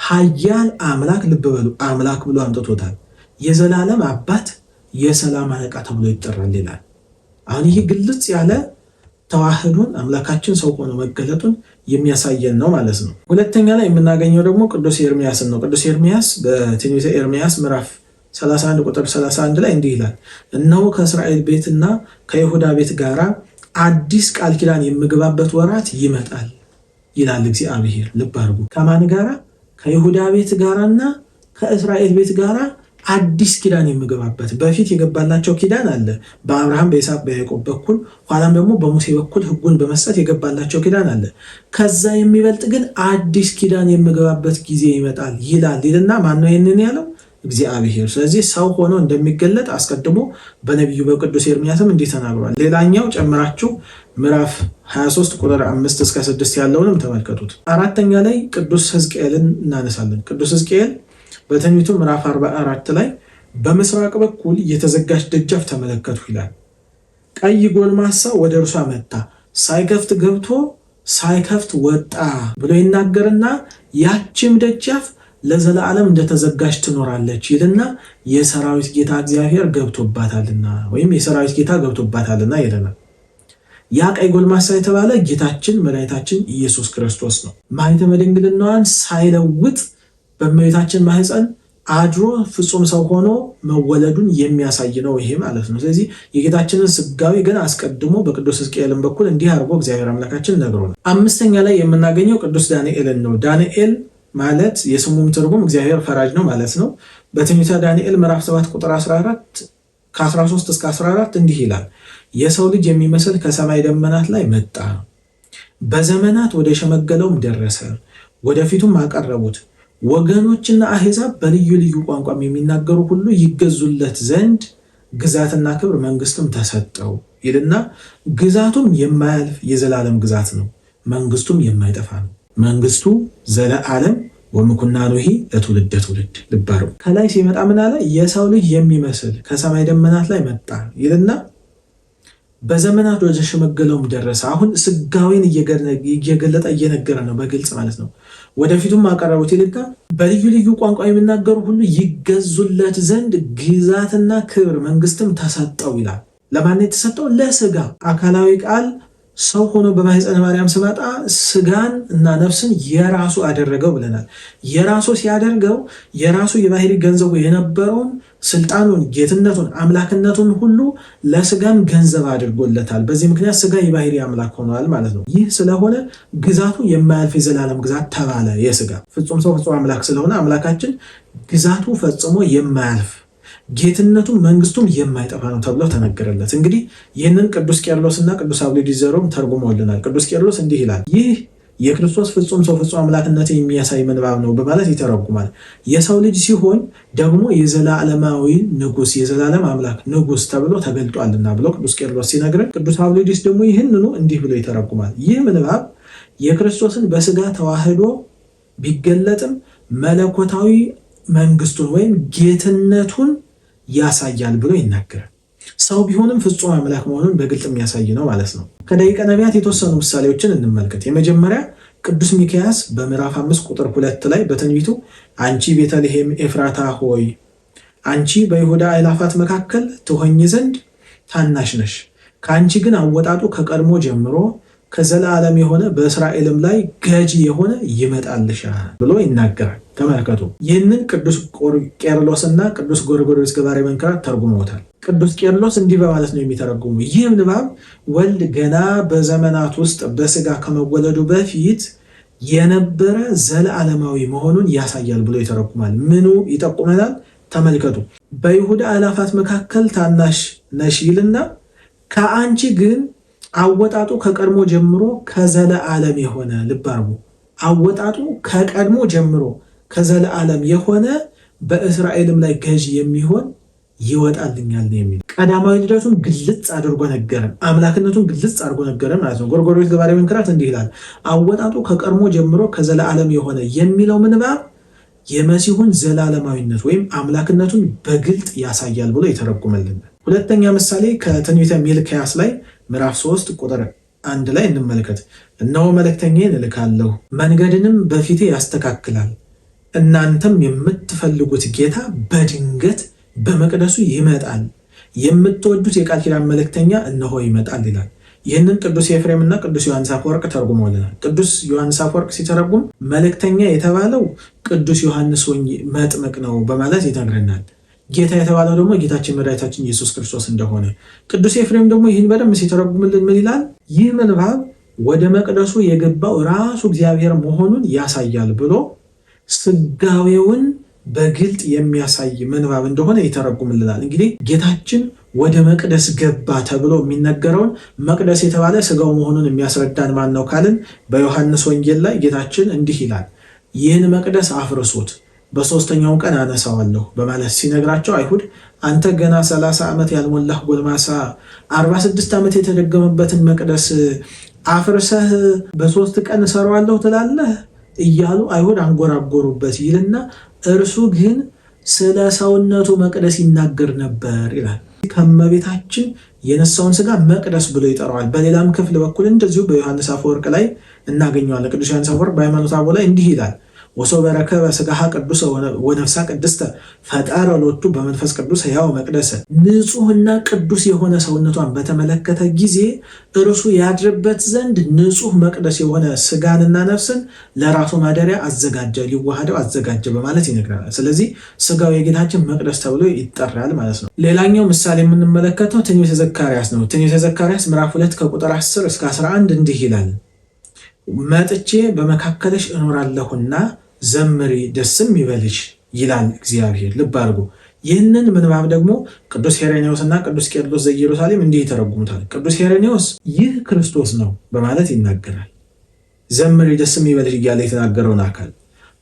A: ኃያል አምላክ፣ ልብ በሉ አምላክ ብሎ አምጥቶታል፣ የዘላለም አባት፣ የሰላም አለቃ ተብሎ ይጠራል ይላል። አሁን ይህ ግልጽ ያለ ተዋህዶን አምላካችን ሰው ሆኖ መገለጡን የሚያሳየን ነው ማለት ነው። ሁለተኛ ላይ የምናገኘው ደግሞ ቅዱስ ኤርምያስን ነው። ቅዱስ ኤርምያስ በትንቢተ ኤርምያስ ምዕራፍ 31 ቁጥር 31 ላይ እንዲህ ይላል፣ እነሆ ከእስራኤል ቤትና ከይሁዳ ቤት ጋራ አዲስ ቃል ኪዳን የምገባበት ወራት ይመጣል ይላል እግዚአብሔር። ልብ አድርጉ። ከማን ጋራ? ከይሁዳ ቤት ጋራና ከእስራኤል ቤት ጋራ አዲስ ኪዳን የምገባበት። በፊት የገባላቸው ኪዳን አለ በአብርሃም በይስሐቅ በያዕቆብ በኩል፣ ኋላም ደግሞ በሙሴ በኩል ሕጉን በመስጠት የገባላቸው ኪዳን አለ። ከዛ የሚበልጥ ግን አዲስ ኪዳን የምገባበት ጊዜ ይመጣል ይልና ማን ነው ይህንን ያለው? እግዚአብሔር። ስለዚህ ሰው ሆኖ እንደሚገለጥ አስቀድሞ በነቢዩ በቅዱስ ኤርምያስም እንዲህ ተናግሯል። ሌላኛው ጨምራችሁ ምዕራፍ 23 ቁጥር 5 እስከ 6 ያለውንም ተመልከቱት። አራተኛ ላይ ቅዱስ ሕዝቅኤልን እናነሳለን። ቅዱስ ሕዝቅኤል በትንቢቱ ምዕራፍ 44 ላይ በምስራቅ በኩል የተዘጋች ደጃፍ ተመለከቱ ይላል። ቀይ ጎልማሳ ወደ እርሷ መጣ፣ ሳይከፍት ገብቶ ሳይከፍት ወጣ ብሎ ይናገርና ያችም ደጃፍ ለዘላለም እንደተዘጋች ትኖራለች ይልና የሰራዊት ጌታ እግዚአብሔር ገብቶባታልና ወይም የሰራዊት ጌታ ገብቶባታልና ይለናል። ያ ቀይ ጎልማሳ የተባለ ጌታችን መድኃኒታችን ኢየሱስ ክርስቶስ ነው። ማኅተመ ድንግልናዋን ሳይለውጥ በእመቤታችን ማህፀን አድሮ ፍጹም ሰው ሆኖ መወለዱን የሚያሳይ ነው ይሄ ማለት ነው። ስለዚህ የጌታችንን ስጋዊ ግን አስቀድሞ በቅዱስ ሕዝቅኤልም በኩል እንዲህ አድርጎ እግዚአብሔር አምላካችን ነግሮናል። አምስተኛ ላይ የምናገኘው ቅዱስ ዳንኤልን ነው። ዳንኤል ማለት የስሙም ትርጉም እግዚአብሔር ፈራጅ ነው ማለት ነው። በትንቢተ ዳንኤል ምዕራፍ 7 ቁጥር 14 ከ13 እስከ 14 እንዲህ ይላል። የሰው ልጅ የሚመስል ከሰማይ ደመናት ላይ መጣ፣ በዘመናት ወደ ሸመገለውም ደረሰ፣ ወደፊቱም አቀረቡት። ወገኖችና አሕዛብ በልዩ ልዩ ቋንቋም የሚናገሩ ሁሉ ይገዙለት ዘንድ ግዛትና ክብር መንግስትም ተሰጠው ይልና ግዛቱም የማያልፍ የዘላለም ግዛት ነው፣ መንግስቱም የማይጠፋ ነው። መንግስቱ ዘለዓለም ወምኩናኑሂ ለትውልደ ትውልድ። ልባሩ ከላይ ሲመጣ ምን አለ? የሰው ልጅ የሚመስል ከሰማይ ደመናት ላይ መጣ ይልና በዘመናት ወደ ሸመገለውም ደረሰ። አሁን ስጋዊን እየገለጠ እየነገረ ነው በግልጽ ማለት ነው። ወደፊቱም አቀረቡት ይልና በልዩ ልዩ ቋንቋ የሚናገሩ ሁሉ ይገዙለት ዘንድ ግዛትና ክብር መንግስትም ተሰጠው ይላል። ለማን የተሰጠው? ለስጋ አካላዊ ቃል ሰው ሆኖ በማኅፀነ ማርያም ሲመጣ ስጋን እና ነፍስን የራሱ አደረገው ብለናል። የራሱ ሲያደርገው የራሱ የባህሪ ገንዘቡ የነበረውን ስልጣኑን፣ ጌትነቱን፣ አምላክነቱን ሁሉ ለስጋን ገንዘብ አድርጎለታል። በዚህ ምክንያት ስጋ የባህሪ አምላክ ሆኗል ማለት ነው። ይህ ስለሆነ ግዛቱ የማያልፍ የዘላለም ግዛት ተባለ። የስጋ ፍጹም ሰው ፍጹም አምላክ ስለሆነ አምላካችን ግዛቱ ፈጽሞ የማያልፍ ጌትነቱ መንግስቱም የማይጠፋ ነው ተብሎ ተነገረለት። እንግዲህ ይህንን ቅዱስ ቄርሎስ እና ቅዱስ አብዲዘሮም ተርጉመውልናል። ቅዱስ ቄርሎስ እንዲህ ይላል፣ ይህ የክርስቶስ ፍጹም ሰው ፍጹም አምላክነት የሚያሳይ ምንባብ ነው በማለት ይተረጉማል። የሰው ልጅ ሲሆን ደግሞ የዘላለማዊ ንጉስ የዘላለም አምላክ ንጉስ ተብሎ ተገልጧልና ብሎ ቅዱስ ቄርሎስ ሲነግረን፣ ቅዱስ አብዲስ ደግሞ ይህንኑ እንዲህ ብሎ ይተረጉማል። ይህ ምንባብ የክርስቶስን በስጋ ተዋህዶ ቢገለጥም መለኮታዊ መንግስቱን ወይም ጌትነቱን ያሳያል ብሎ ይናገራል። ሰው ቢሆንም ፍጹም አምላክ መሆኑን በግልጥ የሚያሳይ ነው ማለት ነው። ከደቂቀ ነቢያት የተወሰኑ ምሳሌዎችን እንመልከት። የመጀመሪያ ቅዱስ ሚክያስ በምዕራፍ 5 ቁጥር 2 ላይ በትንቢቱ አንቺ ቤተልሔም ኤፍራታ ሆይ አንቺ በይሁዳ አእላፋት መካከል ትሆኝ ዘንድ ታናሽ ነሽ፣ ከአንቺ ግን አወጣጡ ከቀድሞ ጀምሮ ከዘላለም የሆነ በእስራኤልም ላይ ገዢ የሆነ ይመጣልሻል ብሎ ይናገራል። ተመልከቱ። ይህንን ቅዱስ ቄርሎስና ቅዱስ ጎርጎርዮስ ገባሬ መንክራት ተርጉመውታል። ቅዱስ ቄርሎስ እንዲህ በማለት ነው የሚተረጉሙ። ይህም ንባብ ወልድ ገና በዘመናት ውስጥ በስጋ ከመወለዱ በፊት የነበረ ዘለዓለማዊ መሆኑን ያሳያል ብሎ ይተረጉማል። ምኑ ይጠቁመናል? ተመልከቱ። በይሁዳ አእላፋት መካከል ታናሽ ነሽ ይልና ከአንቺ ግን አወጣጡ ከቀድሞ ጀምሮ ከዘለዓለም የሆነ ልብ አድርጉ። አወጣጡ ከቀድሞ ጀምሮ ከዘለዓለም የሆነ በእስራኤልም ላይ ገዢ የሚሆን ይወጣልኛል ነው የሚል። ቀዳማዊ ልደቱን ግልጽ አድርጎ ነገረን፣ አምላክነቱን ግልጽ አድርጎ ነገረን ማለት ነው። ጎርጎርዮስ ገባሬ መንክራት እንዲህ ይላል፣ አወጣጡ ከቀድሞ ጀምሮ ከዘለዓለም የሆነ የሚለው ምንባብ የመሲሁን ዘላለማዊነት ወይም አምላክነቱን በግልጥ ያሳያል ብሎ ይተረጉመልናል። ሁለተኛ ምሳሌ ከትንቢተ ሚልክያስ ላይ ምዕራፍ 3 ቁጥር 1 ላይ እንመልከት። እነሆ መልእክተኛዬን እልካለሁ፣ መንገድንም በፊቴ ያስተካክላል፣ እናንተም የምትፈልጉት ጌታ በድንገት በመቅደሱ ይመጣል፣ የምትወዱት የቃል ኪዳን መልእክተኛ እነሆ ይመጣል ይላል። ይህንን ቅዱስ ኤፍሬምና ቅዱስ ዮሐንስ አፈወርቅ ተርጉመውልናል። ቅዱስ ዮሐንስ አፈወርቅ ሲተረጉም መልእክተኛ የተባለው ቅዱስ ዮሐንስ መጥምቅ ነው በማለት ይነግረናል። ጌታ የተባለው ደግሞ ጌታችን መድኃኒታችን ኢየሱስ ክርስቶስ እንደሆነ። ቅዱስ ኤፍሬም ደግሞ ይህን በደንብ ሲተረጉምልን ምን ይላል? ይህ ምንባብ ወደ መቅደሱ የገባው ራሱ እግዚአብሔር መሆኑን ያሳያል ብሎ ስጋዌውን በግልጥ የሚያሳይ ምንባብ እንደሆነ ይተረጉምልናል። እንግዲህ ጌታችን ወደ መቅደስ ገባ ተብሎ የሚነገረውን መቅደስ የተባለ ስጋው መሆኑን የሚያስረዳን ማን ነው ካልን በዮሐንስ ወንጌል ላይ ጌታችን እንዲህ ይላል፣ ይህን መቅደስ አፍርሱት በሶስተኛው ቀን አነሳዋለሁ በማለት ሲነግራቸው አይሁድ አንተ ገና 30 ዓመት ያልሞላህ ጎልማሳ 46 ዓመት የተደገመበትን መቅደስ አፍርሰህ በ3 ቀን እሰራዋለሁ ትላለህ እያሉ አይሁድ አንጎራጎሩበት ይልና እርሱ ግን ስለ ሰውነቱ መቅደስ ይናገር ነበር ይላል። ከመቤታችን የነሳውን ስጋ መቅደስ ብሎ ይጠራዋል። በሌላም ክፍል በኩል እንደዚሁ በዮሐንስ አፈወርቅ ላይ እናገኘዋለን። ቅዱስ ዮሐንስ አፈወርቅ በሃይማኖተ አበው ላይ እንዲህ ይላል፣ ወሰው በረከበ ስጋሃ ቅዱሰ ወነፍሳ ቅድስተ ፈጠረ ሎቱ በመንፈስ ቅዱስ ሕያው መቅደሰ። ንጹሕና ቅዱስ የሆነ ሰውነቷን በተመለከተ ጊዜ እርሱ ያድርበት ዘንድ ንጹሕ መቅደስ የሆነ ስጋንና ነፍስን ለራሱ ማደሪያ አዘጋጀ፣ ሊዋሃደው አዘጋጀ በማለት ይነግረናል። ስለዚህ ስጋው የጌታችን መቅደስ ተብሎ ይጠራል ማለት ነው። ሌላኛው ምሳሌ የምንመለከተው ትንቢተ ዘካርያስ ነው። ትንቢተ ዘካርያስ ምዕራፍ 2 ከቁጥር 10 እስከ 11 እንዲህ ይላል፣ መጥቼ በመካከልሽ እኖራለሁና ዘምሪ ደስም ይበልሽ ይላል እግዚአብሔር። ልብ አድርጎ ይህንን ምንባብ ደግሞ ቅዱስ ሄሬኔዎስ እና ቅዱስ ቄርሎስ ዘኢየሩሳሌም እንዲህ ይተረጉሙታል። ቅዱስ ሄሬኔዎስ ይህ ክርስቶስ ነው በማለት ይናገራል። ዘምሪ ደስም ይበልሽ እያለ የተናገረውን አካል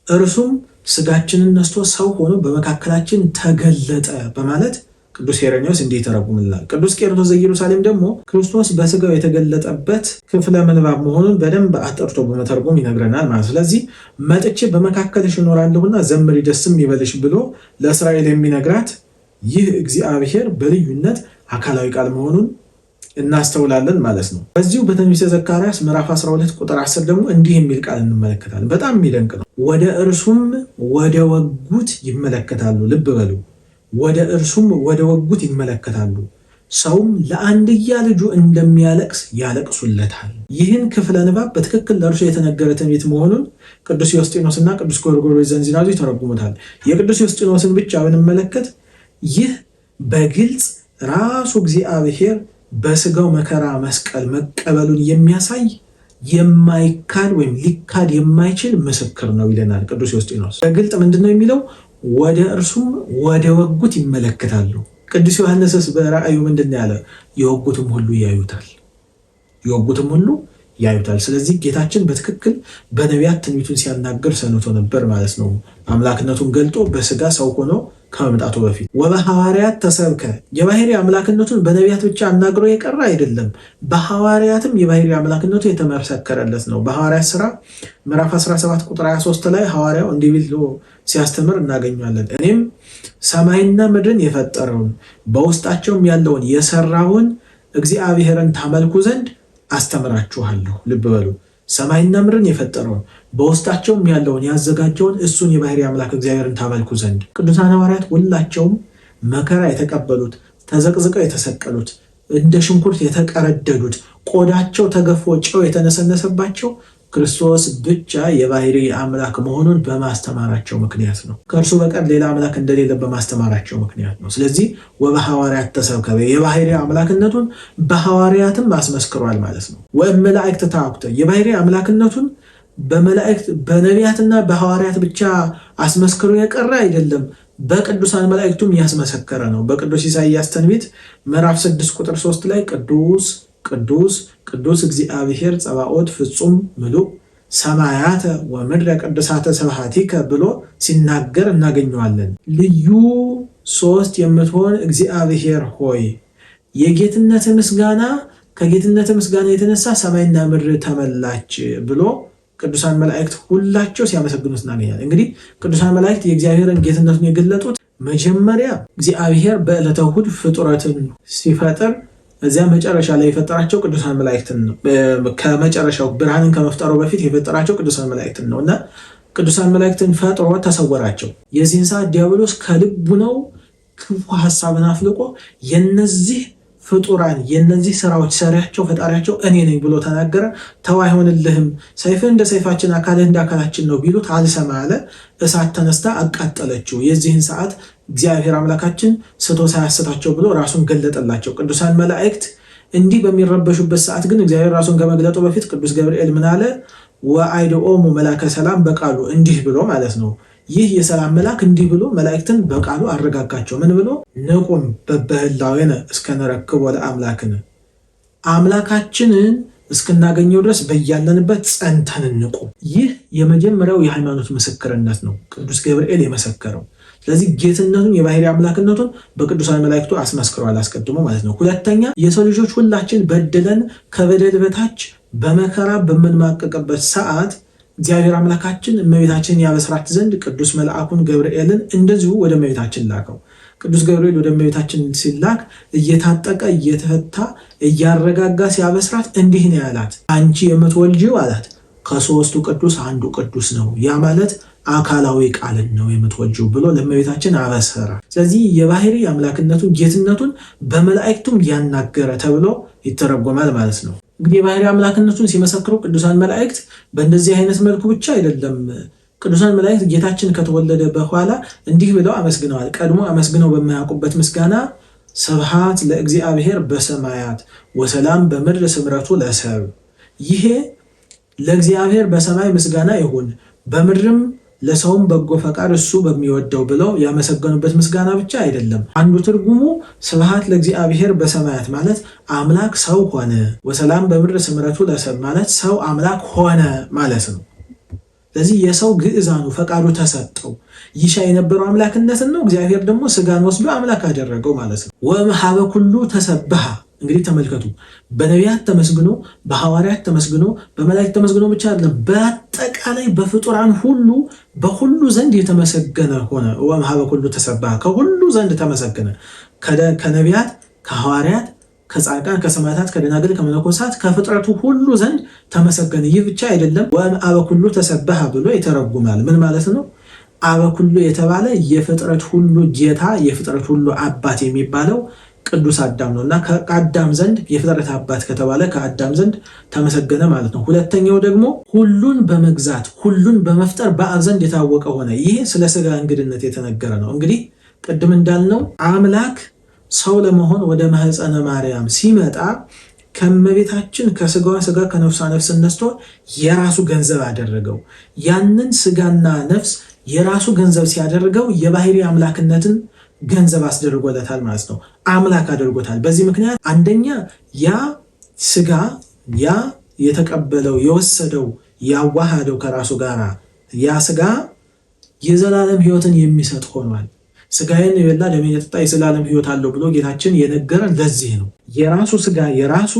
A: እርሱም ስጋችንን ነስቶ ሰው ሆኖ በመካከላችን ተገለጠ በማለት ቅዱስ ሄሬኔዎስ እንዲህ ይተረጉምልናል። ቅዱስ ቄርሎስ ዘኢየሩሳሌም ደግሞ ክርስቶስ በስጋው የተገለጠበት ክፍለ ምንባብ መሆኑን በደንብ አጠርቶ በመተርጎም ይነግረናል ማለት። ስለዚህ መጥቼ በመካከልሽ እኖራለሁና ዘምሪ ደስም ይበልሽ ብሎ ለእስራኤል የሚነግራት ይህ እግዚአብሔር በልዩነት አካላዊ ቃል መሆኑን እናስተውላለን ማለት ነው። በዚሁ በትንቢተ ዘካርያስ ምዕራፍ 12 ቁጥር 10 ደግሞ እንዲህ የሚል ቃል እንመለከታለን። በጣም የሚደንቅ ነው። ወደ እርሱም ወደ ወጉት ይመለከታሉ። ልብ በሉ፣ ወደ እርሱም ወደ ወጉት ይመለከታሉ፣ ሰውም ለአንድያ ልጁ እንደሚያለቅስ ያለቅሱለታል። ይህን ክፍለ ንባብ በትክክል ለእርሱ የተነገረ ትንቢት መሆኑን ቅዱስ ዮስጢኖስና ቅዱስ ጎርጎርዮስ ዘንዚናዙ ይተረጉሙታል። የቅዱስ ዮስጢኖስን ብቻ ብንመለከት ይህ በግልጽ ራሱ እግዚአብሔር በስጋው መከራ መስቀል መቀበሉን የሚያሳይ የማይካድ ወይም ሊካድ የማይችል ምስክር ነው ይለናል ቅዱስ ዮስጢኖስ። በግልጥ ምንድን ነው የሚለው? ወደ እርሱም ወደ ወጉት ይመለከታሉ። ቅዱስ ዮሐንስስ በራእዩ ምንድን ነው ያለ? የወጉትም ሁሉ ያዩታል፣ የወጉትም ሁሉ ያዩታል። ስለዚህ ጌታችን በትክክል በነቢያት ትንቢቱን ሲያናገር ሰንቶ ነበር ማለት ነው። አምላክነቱን ገልጦ በስጋ ሰው ሆኖ ከመምጣቱ በፊት ወበሐዋርያት ተሰብከ፣ የባህሪ አምላክነቱን በነቢያት ብቻ አናግሮ የቀረ አይደለም፣ በሐዋርያትም የባህሪ አምላክነቱ የተመሰከረለት ነው። በሐዋርያት ሥራ ምዕራፍ 17 ቁጥር 23 ላይ ሐዋርያው እንዲህ ብሎ ሲያስተምር እናገኛለን። እኔም ሰማይና ምድርን የፈጠረውን በውስጣቸውም ያለውን የሰራውን እግዚአብሔርን ታመልኩ ዘንድ አስተምራችኋለሁ። ልብ በሉ፣ ሰማይና ምድርን የፈጠረውን በውስጣቸውም ያለውን ያዘጋጀውን እሱን የባህሪ አምላክ እግዚአብሔርን ታመልኩ ዘንድ። ቅዱሳን ሐዋርያት ሁላቸውም መከራ የተቀበሉት፣ ተዘቅዝቀው የተሰቀሉት፣ እንደ ሽንኩርት የተቀረደዱት፣ ቆዳቸው ተገፎ ጨው የተነሰነሰባቸው ክርስቶስ ብቻ የባህሪ አምላክ መሆኑን በማስተማራቸው ምክንያት ነው። ከእርሱ በቀር ሌላ አምላክ እንደሌለ በማስተማራቸው ምክንያት ነው። ስለዚህ ወበሐዋርያት ተሰብከ፣ የባህሪ አምላክነቱን በሐዋርያትም አስመስክሯል ማለት ነው። ወእመላእክት ተአኩተ፣ የባህሪ አምላክነቱን በመላእክት በነቢያትና በሐዋርያት ብቻ አስመስክሮ የቀረ አይደለም፣ በቅዱሳን መላእክቱም ያስመሰከረ ነው። በቅዱስ ኢሳይያስ ትንቢት ምዕራፍ 6 ቁጥር 3 ላይ ቅዱስ ቅዱስ ቅዱስ እግዚአብሔር ጸባኦት ፍጹም ምሉእ ሰማያተ ወምድረ ቅዱሳተ ስብሐቲከ ብሎ ሲናገር እናገኘዋለን። ልዩ ሶስት የምትሆን እግዚአብሔር ሆይ የጌትነት ምስጋና ከጌትነት ምስጋና የተነሳ ሰማይና ምድር ተመላች ብሎ ቅዱሳን መላእክት ሁላቸው ሲያመሰግኑት እናገኛለን። እንግዲህ ቅዱሳን መላእክት የእግዚአብሔርን ጌትነቱን የገለጡት መጀመሪያ እግዚአብሔር በዕለተ እሑድ ፍጡረትን ሲፈጥር እዚያ መጨረሻ ላይ የፈጠራቸው ቅዱሳን መላእክትን ነው። ከመጨረሻው ብርሃንን ከመፍጠሩ በፊት የፈጠራቸው ቅዱሳን መላእክትን ነው እና ቅዱሳን መላእክትን ፈጥሮ ተሰወራቸው። የዚህን ሰዓት ዲያብሎስ ከልቡ ነው ክፉ ሐሳብን አፍልቆ የነዚህ ፍጡራን የነዚህ ስራዎች ሰሪያቸው ፈጣሪያቸው እኔ ነኝ ብሎ ተናገረ። ተው አይሆንልህም፣ ሰይፍህ እንደ ሰይፋችን አካልህ እንደ አካላችን ነው ቢሉት አልሰማ አለ። እሳት ተነስታ አቃጠለችው። የዚህን ሰዓት እግዚአብሔር አምላካችን ስቶ ሳያስታቸው ብሎ ራሱን ገለጠላቸው። ቅዱሳን መላእክት እንዲህ በሚረበሹበት ሰዓት ግን እግዚአብሔር ራሱን ከመግለጡ በፊት ቅዱስ ገብርኤል ምን አለ? ወአይድኦሙ መላከ ሰላም በቃሉ እንዲህ ብሎ ማለት ነው። ይህ የሰላም መልአክ እንዲህ ብሎ መላእክትን በቃሉ አረጋጋቸው። ምን ብሎ? ንቁም በበህላዌነ እስከነረክቦ ለአምላክነ፣ አምላካችንን እስክናገኘው ድረስ በያለንበት ጸንተን እንቁም። ይህ የመጀመሪያው የሃይማኖት ምስክርነት ነው፣ ቅዱስ ገብርኤል የመሰከረው። ስለዚህ ጌትነቱን የባህሪ አምላክነቱን በቅዱሳን መላእክቱ አስመስክሯል አስቀድሞ ማለት ነው። ሁለተኛ የሰው ልጆች ሁላችን በደለን ከበደል በታች በመከራ በምንማቀቅበት ሰዓት እግዚአብሔር አምላካችን እመቤታችንን ያበስራት ዘንድ ቅዱስ መልአኩን ገብርኤልን እንደዚሁ ወደ እመቤታችን ላከው። ቅዱስ ገብርኤል ወደ እመቤታችን ሲላክ እየታጠቀ እየተፈታ እያረጋጋ ሲያበስራት እንዲህ ነው ያላት፣ አንቺ የምትወልጂው አላት ከሶስቱ ቅዱስ አንዱ ቅዱስ ነው፣ ያ ማለት አካላዊ ቃልን ነው የምትወልጂው ብሎ ለእመቤታችን አበሰራ። ስለዚህ የባህሪ አምላክነቱን ጌትነቱን በመላእክቱም ያናገረ ተብሎ ይተረጎማል ማለት ነው። እንግዲህ የባህሪ አምላክነቱን ሲመሰክሩ ቅዱሳን መላእክት በእንደዚህ አይነት መልኩ ብቻ አይደለም። ቅዱሳን መላእክት ጌታችን ከተወለደ በኋላ እንዲህ ብለው አመስግነዋል። ቀድሞ አመስግነው በማያውቁበት ምስጋና ስብሐት ለእግዚአብሔር በሰማያት ወሰላም በምድር ስምረቱ ለሰብ፣ ይሄ ለእግዚአብሔር በሰማይ ምስጋና ይሁን በምድርም ለሰውም በጎ ፈቃድ እሱ በሚወደው ብለው ያመሰገኑበት ምስጋና ብቻ አይደለም። አንዱ ትርጉሙ ስብሐት ለእግዚአብሔር በሰማያት ማለት አምላክ ሰው ሆነ፣ ወሰላም በምድር ስምረቱ ለሰብ ማለት ሰው አምላክ ሆነ ማለት ነው። ስለዚህ የሰው ግዕዛኑ ፈቃዱ ተሰጠው። ይሻ የነበረው አምላክነትን ነው። እግዚአብሔር ደግሞ ስጋን ወስዶ አምላክ አደረገው ማለት ነው። ወእምኀበ ኩሉ ተሰብሐ። እንግዲህ ተመልከቱ፣ በነቢያት ተመስግኖ፣ በሐዋርያት ተመስግኖ፣ በመላእክት ተመስግኖ ብቻ አይደለም፣ በአጠቃላይ በፍጡራን ሁሉ በሁሉ ዘንድ የተመሰገነ ሆነ። ወእምኀበ ኩሉ ተሰብሐ፣ ከሁሉ ዘንድ ተመሰገነ። ከነቢያት፣ ከሐዋርያት፣ ከጻድቃን፣ ከሰማዕታት፣ ከደናግል፣ ከመነኮሳት፣ ከፍጥረቱ ሁሉ ዘንድ ተመሰገነ። ይህ ብቻ አይደለም፣ ወእምኀበ ኩሉ ተሰብሐ ብሎ ይተረጉማል። ምን ማለት ነው? አበ ኩሉ የተባለ የፍጥረት ሁሉ ጌታ የፍጥረት ሁሉ አባት የሚባለው ቅዱስ አዳም ነው እና ከአዳም ዘንድ የፍጥረት አባት ከተባለ ከአዳም ዘንድ ተመሰገነ ማለት ነው። ሁለተኛው ደግሞ ሁሉን በመግዛት ሁሉን በመፍጠር በአብ ዘንድ የታወቀ ሆነ። ይህ ስለ ስጋ እንግድነት የተነገረ ነው። እንግዲህ ቅድም እንዳልነው አምላክ ሰው ለመሆን ወደ ማህፀነ ማርያም ሲመጣ ከመቤታችን ከስጋዋ ስጋ ከነፍሷ ነፍስ ነስቶ የራሱ ገንዘብ አደረገው። ያንን ስጋና ነፍስ የራሱ ገንዘብ ሲያደርገው የባህሪ አምላክነትን ገንዘብ አስደርጎለታል ማለት ነው። አምላክ አድርጎታል። በዚህ ምክንያት አንደኛ ያ ስጋ ያ የተቀበለው የወሰደው ያዋሃደው ከራሱ ጋር ያ ስጋ የዘላለም ሕይወትን የሚሰጥ ሆኗል። ስጋዬን የበላ ደሜን የጠጣ የዘላለም ሕይወት አለው ብሎ ጌታችን የነገረን ለዚህ ነው። የራሱ ስጋ የራሱ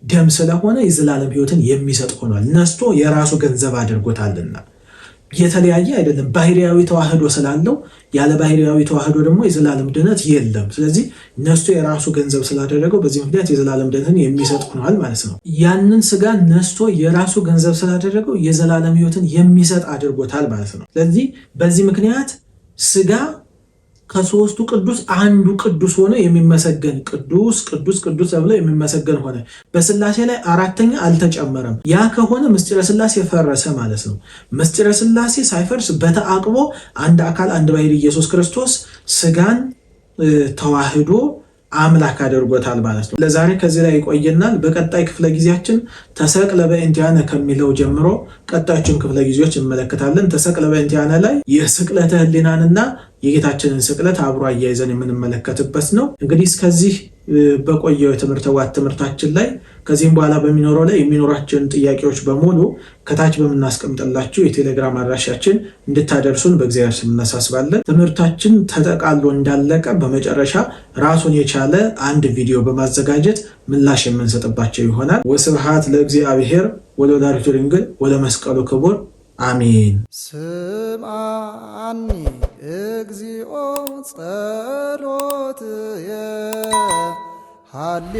A: ደም ስለሆነ የዘላለም ሕይወትን የሚሰጥ ሆኗል። ነስቶ የራሱ ገንዘብ አድርጎታልና የተለያየ አይደለም። ባህሪያዊ ተዋህዶ ስላለው ያለ ባህሪያዊ ተዋህዶ ደግሞ የዘላለም ድነት የለም። ስለዚህ ነስቶ የራሱ ገንዘብ ስላደረገው በዚህ ምክንያት የዘላለም ድነትን የሚሰጥ ሆኗል ማለት ነው። ያንን ስጋ ነስቶ የራሱ ገንዘብ ስላደረገው የዘላለም ሕይወትን የሚሰጥ አድርጎታል ማለት ነው። ስለዚህ በዚህ ምክንያት ስጋ ከሶስቱ ቅዱስ አንዱ ቅዱስ ሆነ የሚመሰገን ቅዱስ ቅዱስ ቅዱስ ተብሎ የሚመሰገን ሆነ። በስላሴ ላይ አራተኛ አልተጨመረም። ያ ከሆነ ምስጢረ ስላሴ ፈረሰ ማለት ነው። ምስጢረ ስላሴ ሳይፈርስ በተአቅቦ አንድ አካል አንድ ባሕርይ ኢየሱስ ክርስቶስ ስጋን ተዋህዶ አምላክ አድርጎታል ማለት ነው። ለዛሬ ከዚህ ላይ ይቆየናል። በቀጣይ ክፍለ ጊዜያችን ተሰቅለ በእንቲአነ ከሚለው ጀምሮ ቀጣዮችን ክፍለ ጊዜዎች እንመለከታለን። ተሰቅለ በእንቲአነ ላይ የስቅለተ ሕሊናንና የጌታችንን ስቅለት አብሮ አያይዘን የምንመለከትበት ነው። እንግዲህ እስከዚህ በቆየው የትምህርተ ዋት ትምህርታችን ላይ ከዚህም በኋላ በሚኖረው ላይ የሚኖራቸውን ጥያቄዎች በሙሉ ከታች በምናስቀምጥላችሁ የቴሌግራም አድራሻችን እንድታደርሱን በእግዚአብሔር ስም እናሳስባለን። ትምህርታችን ተጠቃሎ እንዳለቀ በመጨረሻ ራሱን የቻለ አንድ ቪዲዮ በማዘጋጀት ምላሽ የምንሰጥባቸው ይሆናል። ወስብሐት ለእግዚአብሔር ወለወላዲቱ ድንግል ወለመስቀሉ ክቡር አሜን።
B: ስምዓኒ እግዚኦ ጸሎትየ ሃሌ